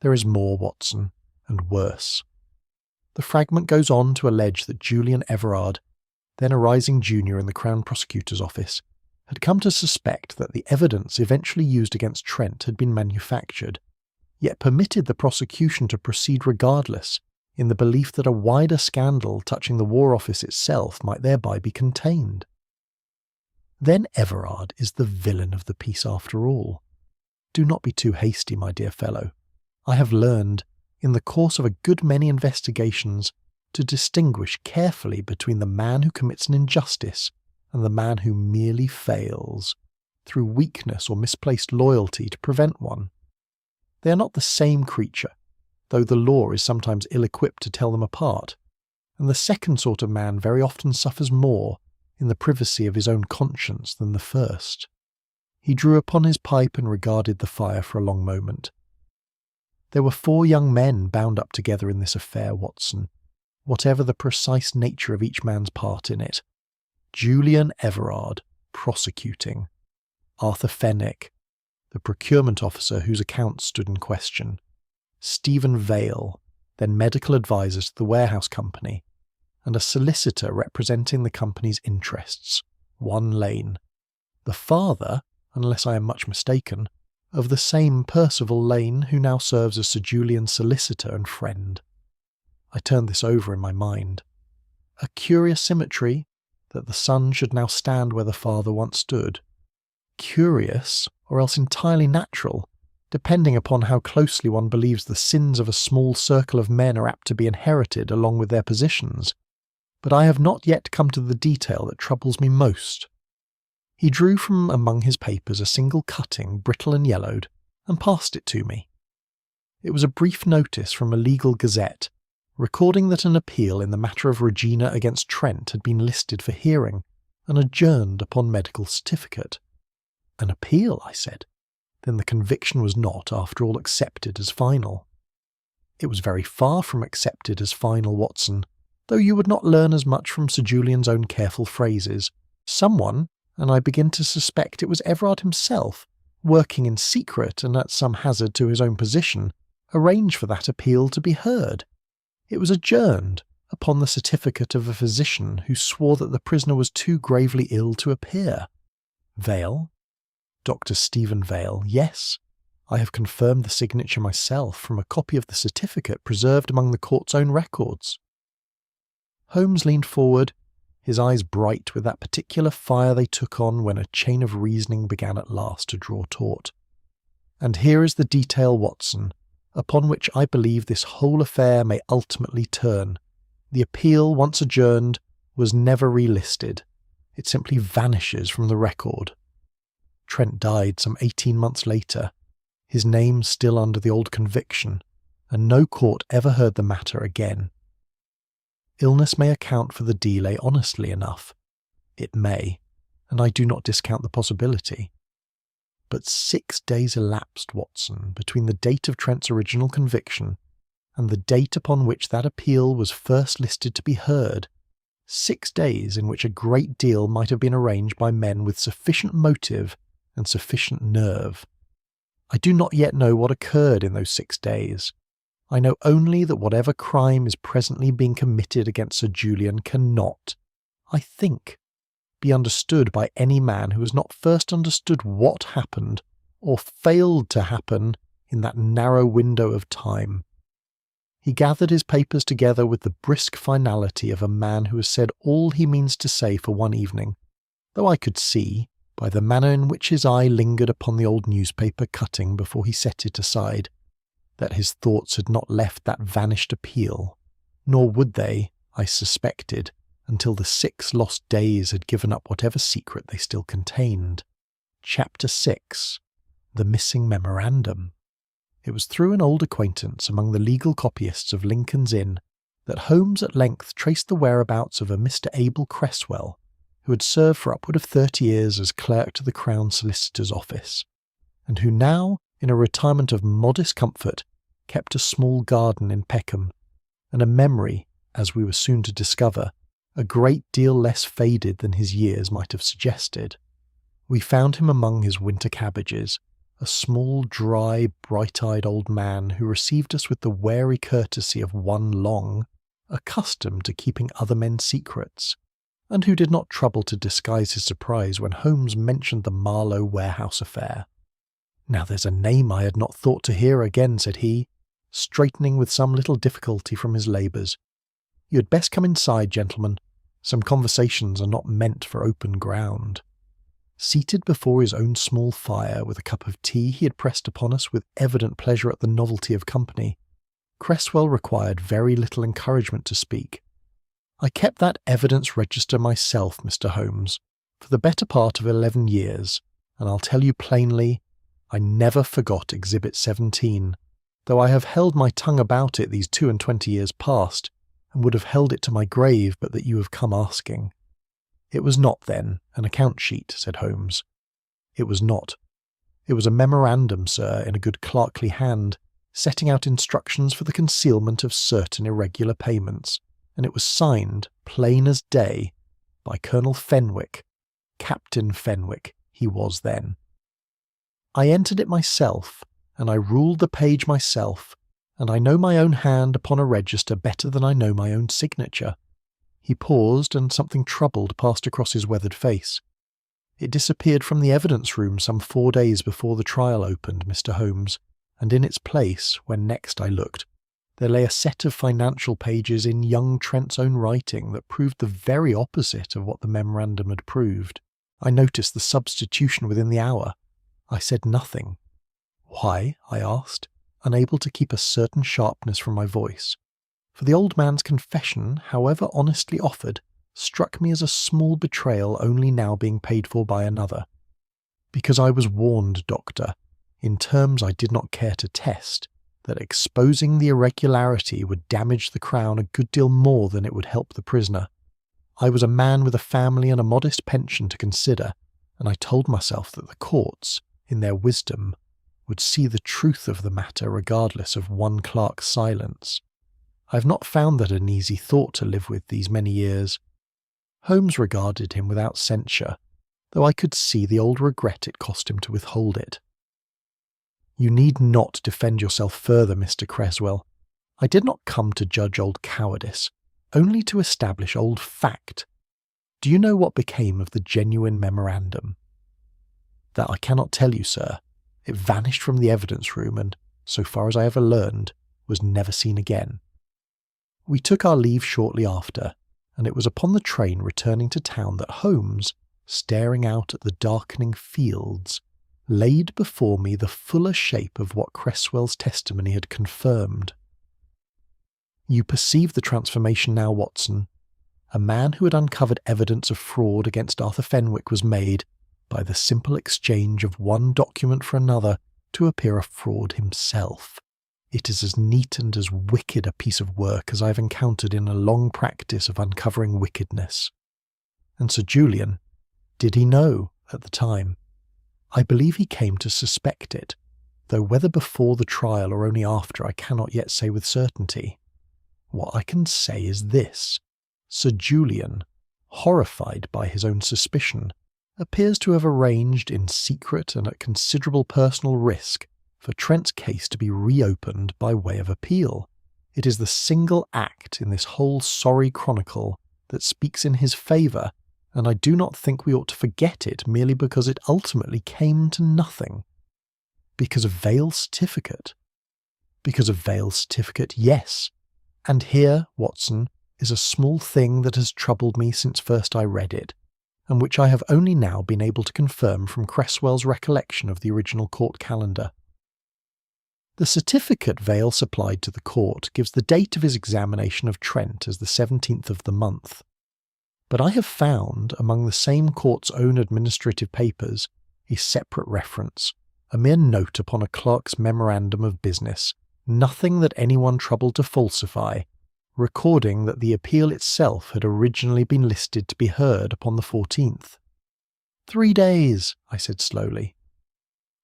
There is more, Watson, and worse. The fragment goes on to allege that Julian Everard, then a rising junior in the Crown Prosecutor's Office, had come to suspect that the evidence eventually used against Trent had been manufactured, yet permitted the prosecution to proceed regardless, in the belief that a wider scandal touching the War Office itself might thereby be contained. Then Everard is the villain of the piece after all. Do not be too hasty, my dear fellow. I have learned, in the course of a good many investigations, to distinguish carefully between the man who commits an injustice and the man who merely fails, through weakness or misplaced loyalty, to prevent one. They are not the same creature, though the law is sometimes ill-equipped to tell them apart, and the second sort of man very often suffers more in the privacy of his own conscience than the first. He drew upon his pipe and regarded the fire for a long moment. There were 4 young men bound up together in this affair, Watson, whatever the precise nature of each man's part in it. Julian Everard, prosecuting. Arthur Fenwick, the procurement officer whose accounts stood in question. Stephen Vale, then medical adviser to the warehouse company, and a solicitor representing the company's interests, one Lane. The father, unless I am much mistaken, of the same Percival Lane who now serves as Sir Julian's solicitor and friend. I turned this over in my mind. A curious symmetry, that the son should now stand where the father once stood. Curious, or else entirely natural, depending upon how closely one believes the sins of a small circle of men are apt to be inherited along with their positions. But I have not yet come to the detail that troubles me most. He drew from among his papers a single cutting, brittle and yellowed, and passed it to me. It was a brief notice from a legal gazette, recording that an appeal in the matter of Regina against Trent had been listed for hearing, and adjourned upon medical certificate. An appeal, I said. Then the conviction was not, after all, accepted as final. It was very far from accepted as final, Watson, though you would not learn as much from Sir Julian's own careful phrases. Someone, and I begin to suspect it was Everard himself, working in secret and at some hazard to his own position, arranged for that appeal to be heard. It was adjourned upon the certificate of a physician who swore that the prisoner was too gravely ill to appear. Vale? Dr. Stephen Vale, yes. I have confirmed the signature myself from a copy of the certificate preserved among the court's own records. Holmes leaned forward, his eyes bright with that particular fire they took on when a chain of reasoning began at last to draw taut. And here is the detail, Watson, upon which I believe this whole affair may ultimately turn. The appeal, once adjourned, was never relisted. It simply vanishes from the record. Trent died some 18 months later, his name still under the old conviction, and no court ever heard the matter again. Illness may account for the delay honestly enough. It may, and I do not discount the possibility. But 6 days elapsed, Watson, between the date of Trent's original conviction and the date upon which that appeal was first listed to be heard. 6 days in which a great deal might have been arranged by men with sufficient motive and sufficient nerve. I do not yet know what occurred in those 6 days. I know only that whatever crime is presently being committed against Sir Julian cannot, I think, be understood by any man who has not first understood what happened, or failed to happen, in that narrow window of time. He gathered his papers together with the brisk finality of a man who has said all he means to say for one evening, though I could see, by the manner in which his eye lingered upon the old newspaper cutting before he set it aside, that his thoughts had not left that vanished appeal, nor would they, I suspected, until the 6 lost days had given up whatever secret they still contained. Chapter 6. The Missing Memorandum. It was through an old acquaintance among the legal copyists of Lincoln's Inn that Holmes at length traced the whereabouts of a Mr. Abel Cresswell, who had served for upward of 30 years as clerk to the Crown Solicitor's office, and who now, in a retirement of modest comfort, kept a small garden in Peckham, and a memory, as we were soon to discover, a great deal less faded than his years might have suggested. We found him among his winter cabbages, a small, dry, bright-eyed old man who received us with the wary courtesy of one long, accustomed to keeping other men's secrets, and who did not trouble to disguise his surprise when Holmes mentioned the Marlow warehouse affair. "Now there's a name I had not thought to hear again," said he, straightening with some little difficulty from his labours. "You had best come inside, gentlemen. Some conversations are not meant for open ground." Seated before his own small fire with a cup of tea he had pressed upon us with evident pleasure at the novelty of company, Cresswell required very little encouragement to speak. "I kept that evidence register myself, Mr. Holmes, for the better part of 11 years, and I'll tell you plainly, I never forgot Exhibit 17, though I have held my tongue about it these 22 years past, and would have held it to my grave but that you have come asking." "It was not, then, an account sheet," said Holmes. "It was not. It was a memorandum, sir, in a good clerkly hand, setting out instructions for the concealment of certain irregular payments, and it was signed, plain as day, by Colonel Fenwick, Captain Fenwick he was then. I entered it myself, and I ruled the page myself, and I know my own hand upon a register better than I know my own signature." He paused, and something troubled passed across his weathered face. "It disappeared from the evidence room some 4 days before the trial opened, Mr. Holmes, and in its place, when next I looked, there lay a set of financial pages in young Trent's own writing that proved the very opposite of what the memorandum had proved. I noticed the substitution within the hour. I said nothing. Why? I asked, unable to keep a certain sharpness from my voice. For the old man's confession, however honestly offered, struck me as a small betrayal only now being paid for by another. "Because I was warned, Doctor, in terms I did not care to test, that exposing the irregularity would damage the Crown a good deal more than it would help the prisoner. I was a man with a family and a modest pension to consider, and I told myself that the courts, in their wisdom, would see the truth of the matter regardless of one clerk's silence. I have not found that an easy thought to live with these many years." Holmes regarded him without censure, though I could see the old regret it cost him to withhold it. "You need not defend yourself further, Mr. Cresswell. I did not come to judge old cowardice, only to establish old fact. Do you know what became of the genuine memorandum?" "That I cannot tell you, sir. It vanished from the evidence room and, so far as I ever learned, was never seen again." We took our leave shortly after, and it was upon the train returning to town that Holmes, staring out at the darkening fields, laid before me the fuller shape of what Cresswell's testimony had confirmed. "You perceive the transformation now, Watson. A man who had uncovered evidence of fraud against Arthur Fenwick was made, by the simple exchange of one document for another, to appear a fraud himself. It is as neat and as wicked a piece of work as I have encountered in a long practice of uncovering wickedness. And Sir Julian, did he know at the time? I believe he came to suspect it, though whether before the trial or only after I cannot yet say with certainty. What I can say is this: Sir Julian, horrified by his own suspicion, appears to have arranged in secret and at considerable personal risk for Trent's case to be reopened by way of appeal. It is the single act in this whole sorry chronicle that speaks in his favour, and I do not think we ought to forget it merely because it ultimately came to nothing. Because of Vale's certificate. Because of Vale's certificate, yes. And here, Watson, is a small thing that has troubled me since first I read it, and which I have only now been able to confirm from Cresswell's recollection of the original court calendar. The certificate Vale supplied to the court gives the date of his examination of Trent as the 17th of the month. But I have found, among the same court's own administrative papers, a separate reference, a mere note upon a clerk's memorandum of business, nothing that anyone troubled to falsify, recording that the appeal itself had originally been listed to be heard upon the 14th. 3 days, I said slowly.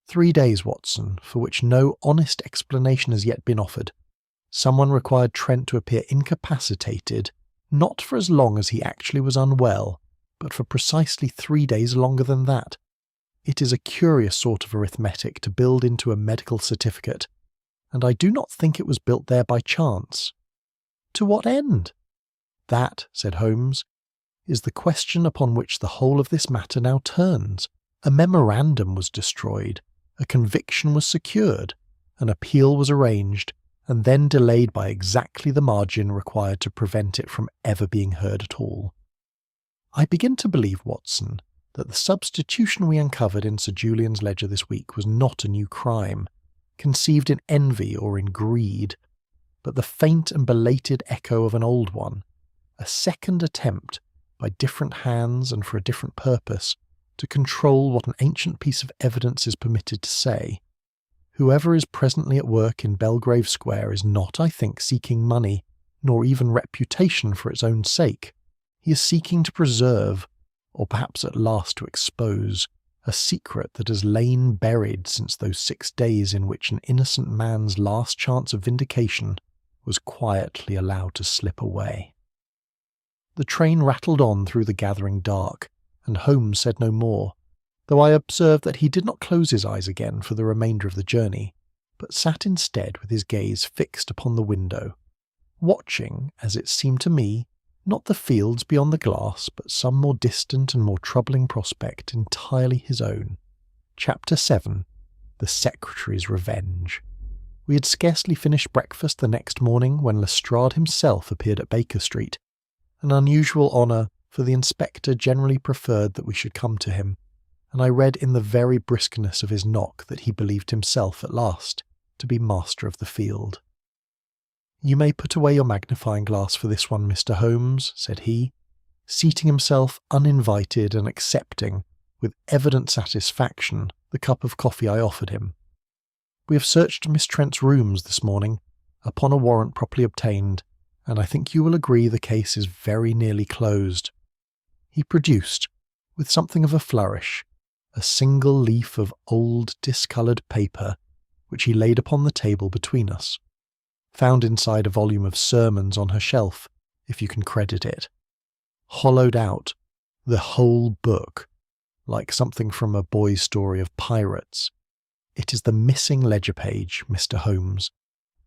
3 days, Watson, for which no honest explanation has yet been offered. Someone required Trent to appear incapacitated, not for as long as he actually was unwell, but for precisely 3 days longer than that. It is a curious sort of arithmetic to build into a medical certificate, and I do not think it was built there by chance. To what end? That, said Holmes, is the question upon which the whole of this matter now turns. A memorandum was destroyed, a conviction was secured, an appeal was arranged, and then delayed by exactly the margin required to prevent it from ever being heard at all. I begin to believe, Watson, that the substitution we uncovered in Sir Julian's ledger this week was not a new crime, conceived in envy or in greed, but the faint and belated echo of an old one, a second attempt, by different hands and for a different purpose, to control what an ancient piece of evidence is permitted to say. Whoever is presently at work in Belgrave Square is not, I think, seeking money, nor even reputation for its own sake. He is seeking to preserve, or perhaps at last to expose, a secret that has lain buried since those 6 days in which an innocent man's last chance of vindication was quietly allowed to slip away. The train rattled on through the gathering dark, and Holmes said no more, though I observed that he did not close his eyes again for the remainder of the journey, but sat instead with his gaze fixed upon the window, watching, as it seemed to me, not the fields beyond the glass, but some more distant and more troubling prospect entirely his own. Chapter 7. The Secretary's Revenge. We had scarcely finished breakfast the next morning when Lestrade himself appeared at Baker Street, an unusual honour, for the inspector generally preferred that we should come to him, and I read in the very briskness of his knock that he believed himself at last to be master of the field. "You may put away your magnifying glass for this one, Mr. Holmes," said he, seating himself uninvited and accepting, with evident satisfaction, the cup of coffee I offered him. "We have searched Miss Trent's rooms this morning, upon a warrant properly obtained, and I think you will agree the case is very nearly closed." He produced, with something of a flourish, a single leaf of old discoloured paper, which he laid upon the table between us, found inside a volume of sermons on her shelf, if you can credit it. Hollowed out, the whole book, like something from a boy's story of pirates. It is the missing ledger page, Mr. Holmes,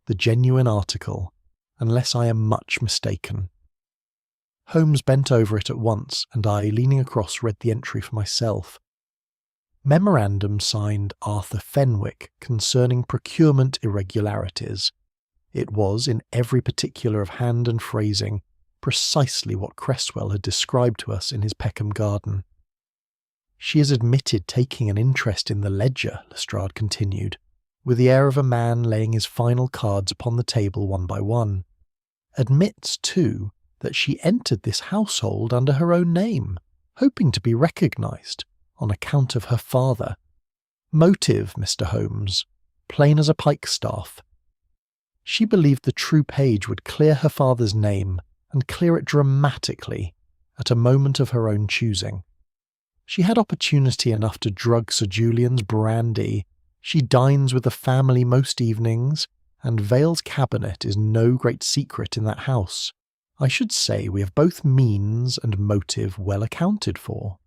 the genuine article, unless I am much mistaken. Holmes bent over it at once, and I, leaning across, read the entry for myself. Memorandum signed Arthur Fenwick concerning procurement irregularities. It was, in every particular of hand and phrasing, precisely what Cresswell had described to us in his Peckham garden. "She has admitted taking an interest in the ledger," Lestrade continued, with the air of a man laying his final cards upon the table one by one. "Admits, too, that she entered this household under her own name, hoping to be recognised, on account of her father. Motive, Mr. Holmes, plain as a pikestaff. She believed the true page would clear her father's name, and clear it dramatically, at a moment of her own choosing. She had opportunity enough to drug Sir Julian's brandy. She dines with the family most evenings, and Vale's cabinet is no great secret in that house. I should say we have both means and motive well accounted for.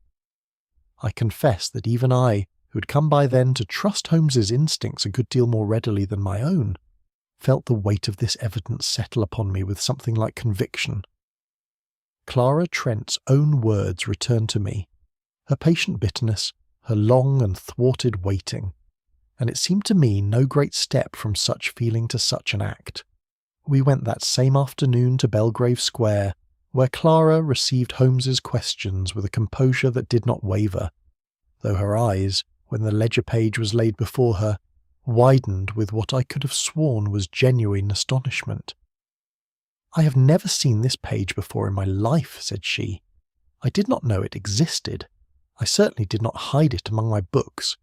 I confess that even I, who had come by then to trust Holmes's instincts a good deal more readily than my own, felt the weight of this evidence settle upon me with something like conviction. Clara Trent's own words returned to me, her patient bitterness, her long and thwarted waiting, and it seemed to me no great step from such feeling to such an act. We went that same afternoon to Belgrave Square, where Clara received Holmes's questions with a composure that did not waver, though her eyes, when the ledger page was laid before her, widened with what I could have sworn was genuine astonishment. "I have never seen this page before in my life," said she. "I did not know it existed. I certainly did not hide it among my books."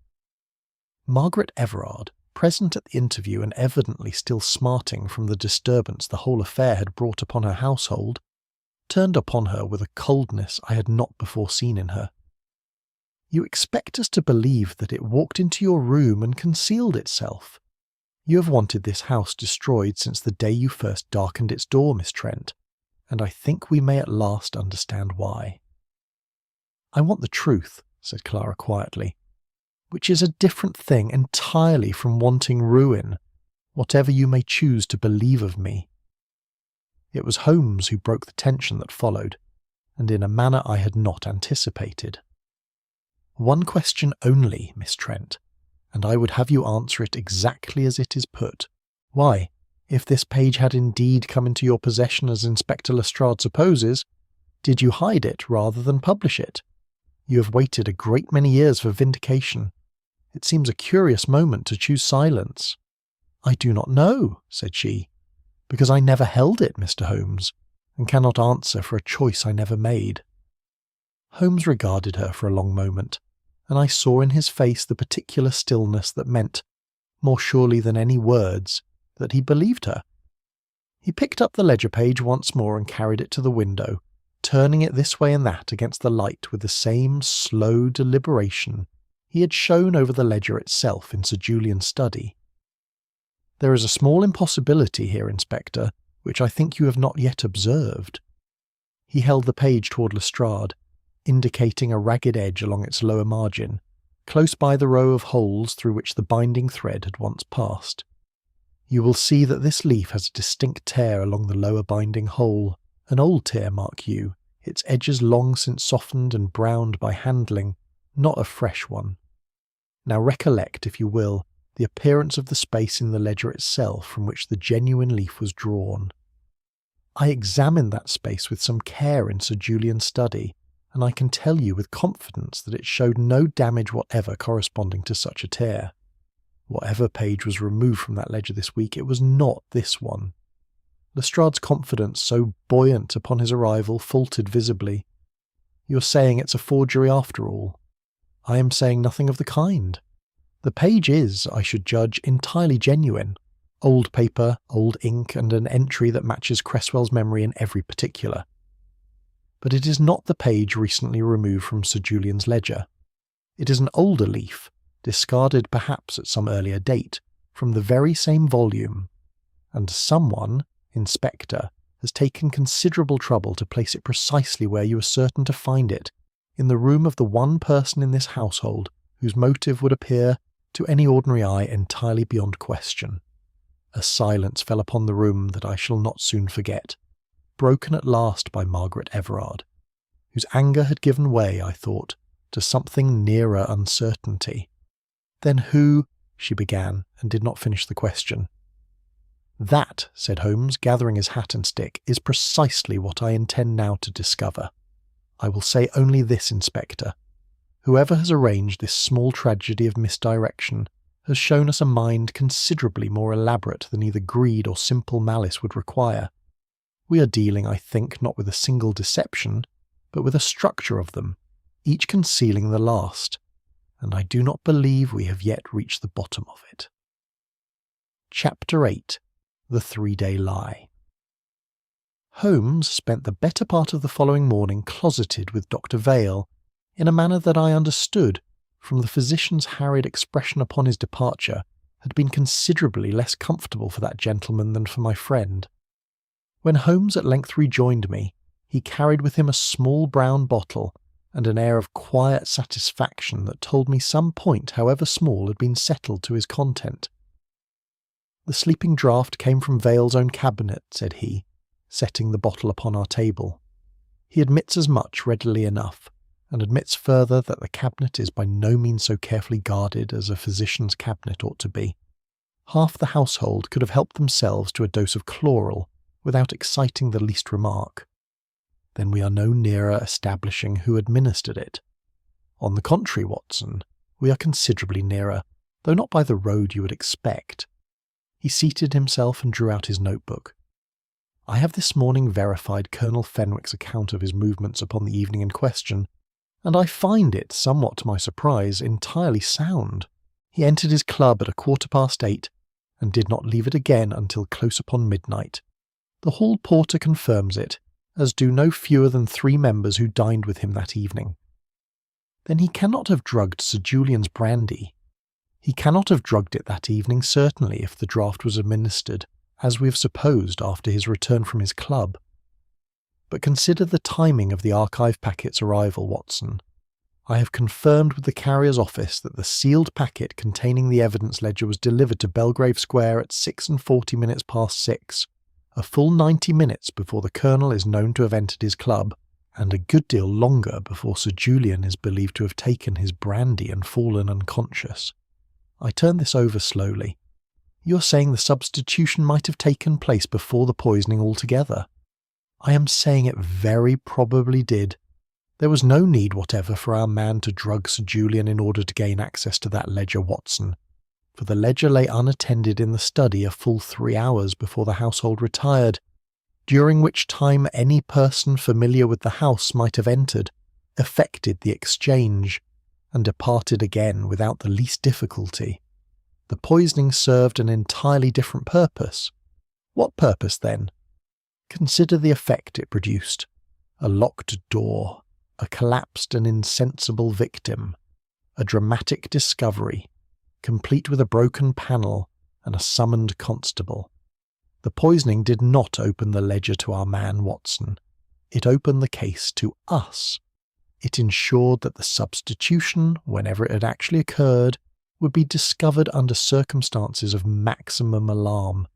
Margaret Everard, present at the interview and evidently still smarting from the disturbance the whole affair had brought upon her household, turned upon her with a coldness I had not before seen in her. "You expect us to believe that it walked into your room and concealed itself. You have wanted this house destroyed since the day you first darkened its door, Miss Trent, and I think we may at last understand why." "I want the truth," said Clara quietly, "which is a different thing entirely from wanting ruin, whatever you may choose to believe of me." It was Holmes who broke the tension that followed, and in a manner I had not anticipated. "One question only, Miss Trent, and I would have you answer it exactly as it is put. Why, if this page had indeed come into your possession as Inspector Lestrade supposes, did you hide it rather than publish it? You have waited a great many years for vindication. It seems a curious moment to choose silence." "I do not know," said she, "because I never held it, Mr. Holmes, and cannot answer for a choice I never made." Holmes regarded her for a long moment, and I saw in his face the particular stillness that meant, more surely than any words, that he believed her. He picked up the ledger page once more and carried it to the window, turning it this way and that against the light with the same slow deliberation he had shown over the ledger itself in Sir Julian's study. "There is a small impossibility here, Inspector, which I think you have not yet observed." He held the page toward Lestrade, indicating a ragged edge along its lower margin, close by the row of holes through which the binding thread had once passed. "You will see that this leaf has a distinct tear along the lower binding hole, an old tear, mark you, its edges long since softened and browned by handling, not a fresh one. Now recollect, if you will, the appearance of the space in the ledger itself from which the genuine leaf was drawn. I examined that space with some care in Sir Julian's study, and I can tell you with confidence that it showed no damage whatever corresponding to such a tear. Whatever page was removed from that ledger this week, it was not this one." Lestrade's confidence, so buoyant upon his arrival, faltered visibly. "You're saying it's a forgery after all?" "I am saying nothing of the kind. The page is, I should judge, entirely genuine. Old paper, old ink, and an entry that matches Cresswell's memory in every particular. But it is not the page recently removed from Sir Julian's ledger. It is an older leaf, discarded perhaps at some earlier date, from the very same volume, and someone, Inspector, has taken considerable trouble to place it precisely where you are certain to find it, in the room of the one person in this household whose motive would appear, to any ordinary eye, entirely beyond question." A silence fell upon the room that I shall not soon forget, broken at last by Margaret Everard, whose anger had given way, I thought, to something nearer uncertainty. "Then who—" she began, and did not finish the question. "That," said Holmes, gathering his hat and stick, "is precisely what I intend now to discover. I will say only this, Inspector. Whoever has arranged this small tragedy of misdirection has shown us a mind considerably more elaborate than either greed or simple malice would require. We are dealing, I think, not with a single deception, but with a structure of them, each concealing the last, and I do not believe we have yet reached the bottom of it." Chapter 8. The 3-Day Lie. Holmes spent the better part of the following morning closeted with Dr. Vale, in a manner that I understood, from the physician's harried expression upon his departure, had been considerably less comfortable for that gentleman than for my friend. When Holmes at length rejoined me, he carried with him a small brown bottle and an air of quiet satisfaction that told me some point, however small, had been settled to his content. "The sleeping draught came from Vale's own cabinet," said he, setting the bottle upon our table. He admits as much readily enough, and admits further that the cabinet is by no means so carefully guarded as a physician's cabinet ought to be. Half the household could have helped themselves to a dose of chloral without exciting the least remark. Then we are no nearer establishing who administered it. On the contrary, Watson, we are considerably nearer, though not by the road you would expect. He seated himself and drew out his notebook. "I have this morning verified Colonel Fenwick's account of his movements upon the evening in question, and I find it, somewhat to my surprise, entirely sound. He entered his club at 8:15, and did not leave it again until close upon midnight. The hall porter confirms it, as do no fewer than 3 members who dined with him that evening." "Then he cannot have drugged Sir Julian's brandy." "He cannot have drugged it that evening, certainly, if the draught was administered, as we have supposed, after his return from his club. But consider the timing of the archive packet's arrival, Watson. I have confirmed with the carrier's office that the sealed packet containing the evidence ledger was delivered to Belgrave Square at 6:40 past 6, a full 90 minutes before the Colonel is known to have entered his club, and a good deal longer before Sir Julian is believed to have taken his brandy and fallen unconscious. I turn this over slowly. You're saying the substitution might have taken place before the poisoning altogether. I am saying it very probably did. There was no need whatever for our man to drug Sir Julian in order to gain access to that ledger, Watson, for the ledger lay unattended in the study a full 3 hours before the household retired, during which time any person familiar with the house might have entered, effected the exchange, and departed again without the least difficulty. The poisoning served an entirely different purpose. What purpose, then? Consider the effect it produced. A locked door, a collapsed and insensible victim, a dramatic discovery, complete with a broken panel and a summoned constable. The poisoning did not open the ledger to our man, Watson. It opened the case to us. It ensured that the substitution, whenever it had actually occurred, would be discovered under circumstances of maximum alarm,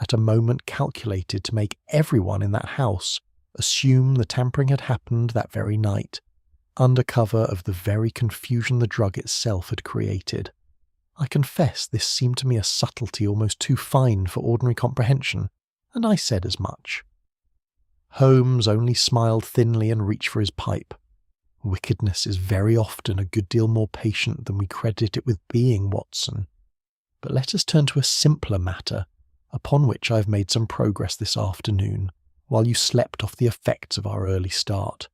at a moment calculated to make everyone in that house assume the tampering had happened that very night, under cover of the very confusion the drug itself had created. I confess this seemed to me a subtlety almost too fine for ordinary comprehension, and I said as much. Holmes only smiled thinly and reached for his pipe. Wickedness is very often a good deal more patient than we credit it with being, Watson. But let us turn to a simpler matter, upon which I have made some progress this afternoon, while you slept off the effects of our early start.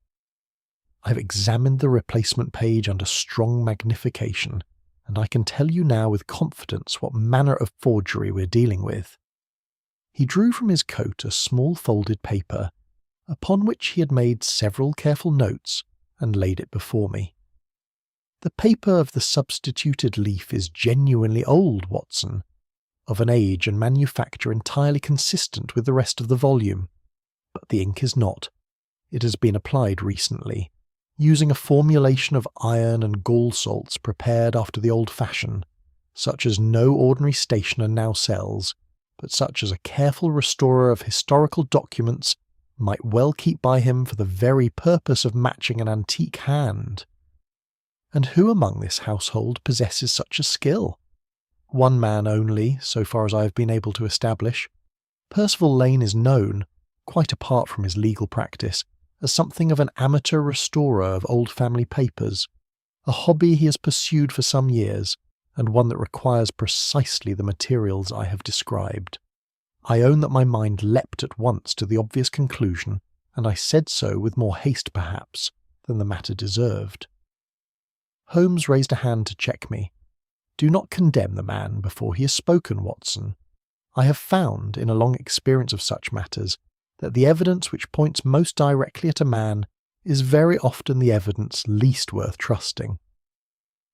I have examined the replacement page under strong magnification, and I can tell you now with confidence what manner of forgery we're dealing with. He drew from his coat a small folded paper, upon which he had made several careful notes, and laid it before me. The paper of the substituted leaf is genuinely old, Watson, of an age and manufacture entirely consistent with the rest of the volume, but the ink is not. It has been applied recently, using a formulation of iron and gall salts prepared after the old fashion, such as no ordinary stationer now sells, but such as a careful restorer of historical documents might well keep by him for the very purpose of matching an antique hand. And who among this household possesses such a skill? One man only, so far as I have been able to establish. Percival Lane is known, quite apart from his legal practice, as something of an amateur restorer of old family papers, a hobby he has pursued for some years, and one that requires precisely the materials I have described. I own that my mind leapt at once to the obvious conclusion, and I said so with more haste perhaps than the matter deserved. Holmes raised a hand to check me. Do not condemn the man before he has spoken, Watson. I have found, in a long experience of such matters, that the evidence which points most directly at a man is very often the evidence least worth trusting.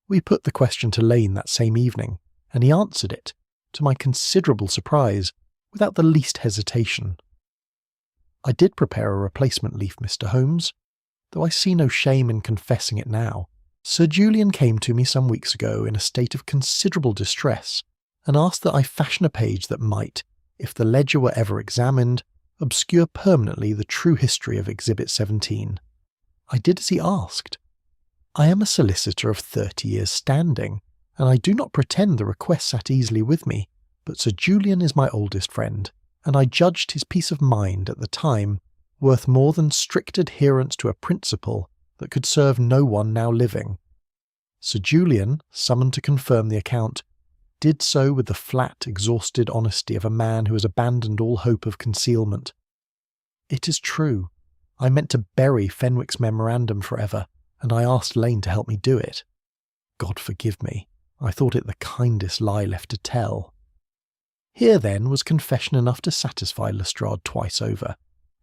We put the question to Lane that same evening, and he answered it, to my considerable surprise, without the least hesitation. I did prepare a replacement leaf, Mr. Holmes, though I see no shame in confessing it now. Sir Julian came to me some weeks ago in a state of considerable distress, and asked that I fashion a page that might, if the ledger were ever examined, obscure permanently the true history of Exhibit 17. I did as he asked. I am a solicitor of 30 years' standing, and I do not pretend the request sat easily with me, but Sir Julian is my oldest friend, and I judged his peace of mind at the time worth more than strict adherence to a principle that could serve no one now living. Sir Julian, summoned to confirm the account, did so with the flat, exhausted honesty of a man who has abandoned all hope of concealment. It is true. I meant to bury Fenwick's memorandum forever, and I asked Lane to help me do it. God forgive me. I thought it the kindest lie left to tell. Here, then, was confession enough to satisfy Lestrade twice over,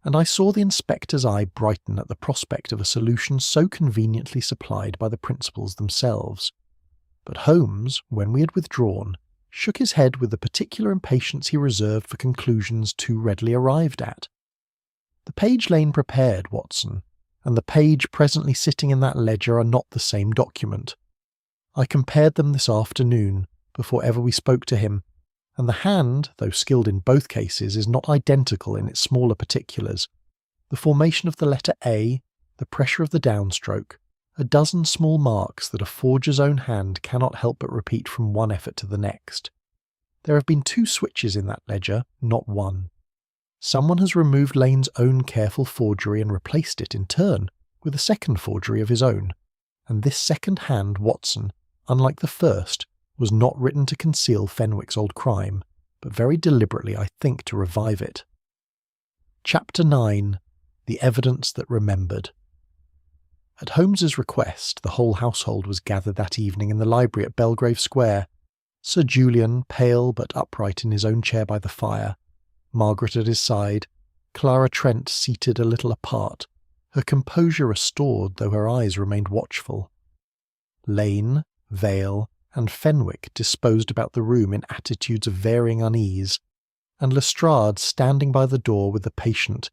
and I saw the inspector's eye brighten at the prospect of a solution so conveniently supplied by the principals themselves. But Holmes, when we had withdrawn, shook his head with the particular impatience he reserved for conclusions too readily arrived at. The page Lane prepared, Watson, and the page presently sitting in that ledger are not the same document. I compared them this afternoon, before ever we spoke to him, and the hand, though skilled in both cases, is not identical in its smaller particulars. The formation of the letter A, the pressure of the downstroke, a dozen small marks that a forger's own hand cannot help but repeat from one effort to the next. There have been 2 switches in that ledger, not one. Someone has removed Lane's own careful forgery and replaced it in turn with a second forgery of his own, and this second hand, Watson, unlike the first, was not written to conceal Fenwick's old crime, but very deliberately, I think, to revive it. Chapter 9. The Evidence That Remembered. At Holmes's request, the whole household was gathered that evening in the library at Belgrave Square. Sir Julian, pale but upright in his own chair by the fire, Margaret at his side, Clara Trent seated a little apart, her composure restored though her eyes remained watchful. Lane, Vale, and Fenwick disposed about the room in attitudes of varying unease, and Lestrade standing by the door with the patient,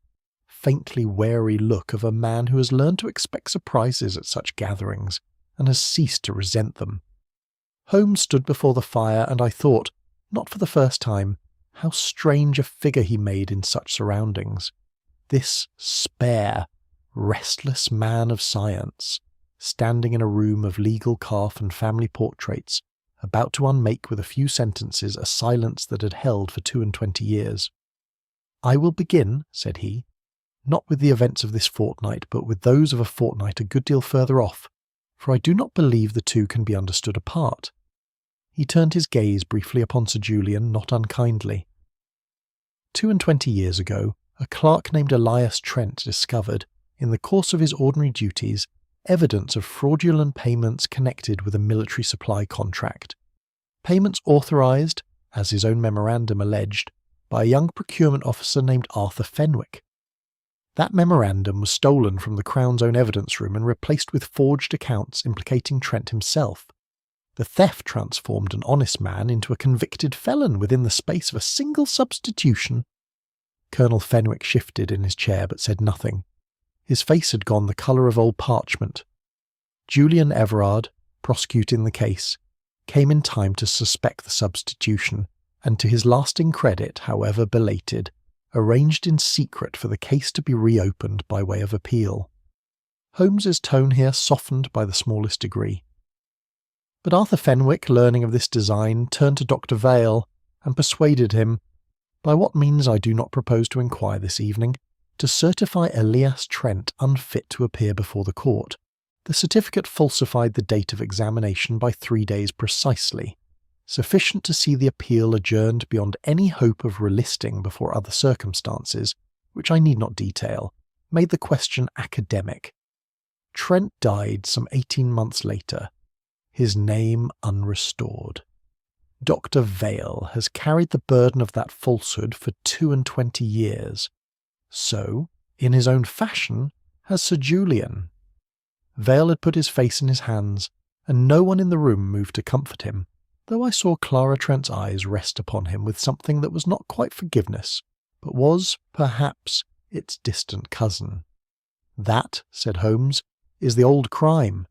faintly wary look of a man who has learned to expect surprises at such gatherings, and has ceased to resent them. Holmes stood before the fire, and I thought, not for the first time, how strange a figure he made in such surroundings. This spare, restless man of science, standing in a room of legal calf and family portraits, about to unmake with a few sentences a silence that had held for 22 years. "I will begin," said he, "not with the events of this fortnight, but with those of a fortnight a good deal further off, for I do not believe the two can be understood apart." He turned his gaze briefly upon Sir Julian, not unkindly. 22 years ago, a clerk named Elias Trent discovered, in the course of his ordinary duties, evidence of fraudulent payments connected with a military supply contract. Payments authorised, as his own memorandum alleged, by a young procurement officer named Arthur Fenwick. That memorandum was stolen from the Crown's own evidence room and replaced with forged accounts implicating Trent himself. The theft transformed an honest man into a convicted felon within the space of a single substitution. Colonel Fenwick shifted in his chair but said nothing. His face had gone the colour of old parchment. Julian Everard, prosecuting the case, came in time to suspect the substitution, and to his lasting credit, however belated, arranged in secret for the case to be reopened by way of appeal. Holmes's tone here softened by the smallest degree. But Arthur Fenwick, learning of this design, turned to Dr. Vale, and persuaded him, by what means I do not propose to inquire this evening, to certify Elias Trent unfit to appear before the court. The certificate falsified the date of examination by 3 days precisely, sufficient to see the appeal adjourned beyond any hope of relisting before other circumstances, which I need not detail, made the question academic. Trent died some 18 months later, his name unrestored. Dr. Vale has carried the burden of that falsehood for 22 years. So, in his own fashion, has Sir Julian. Vale had put his face in his hands, and no one in the room moved to comfort him, though I saw Clara Trent's eyes rest upon him with something that was not quite forgiveness, but was, perhaps, its distant cousin. "That," said Holmes, "is the old crime.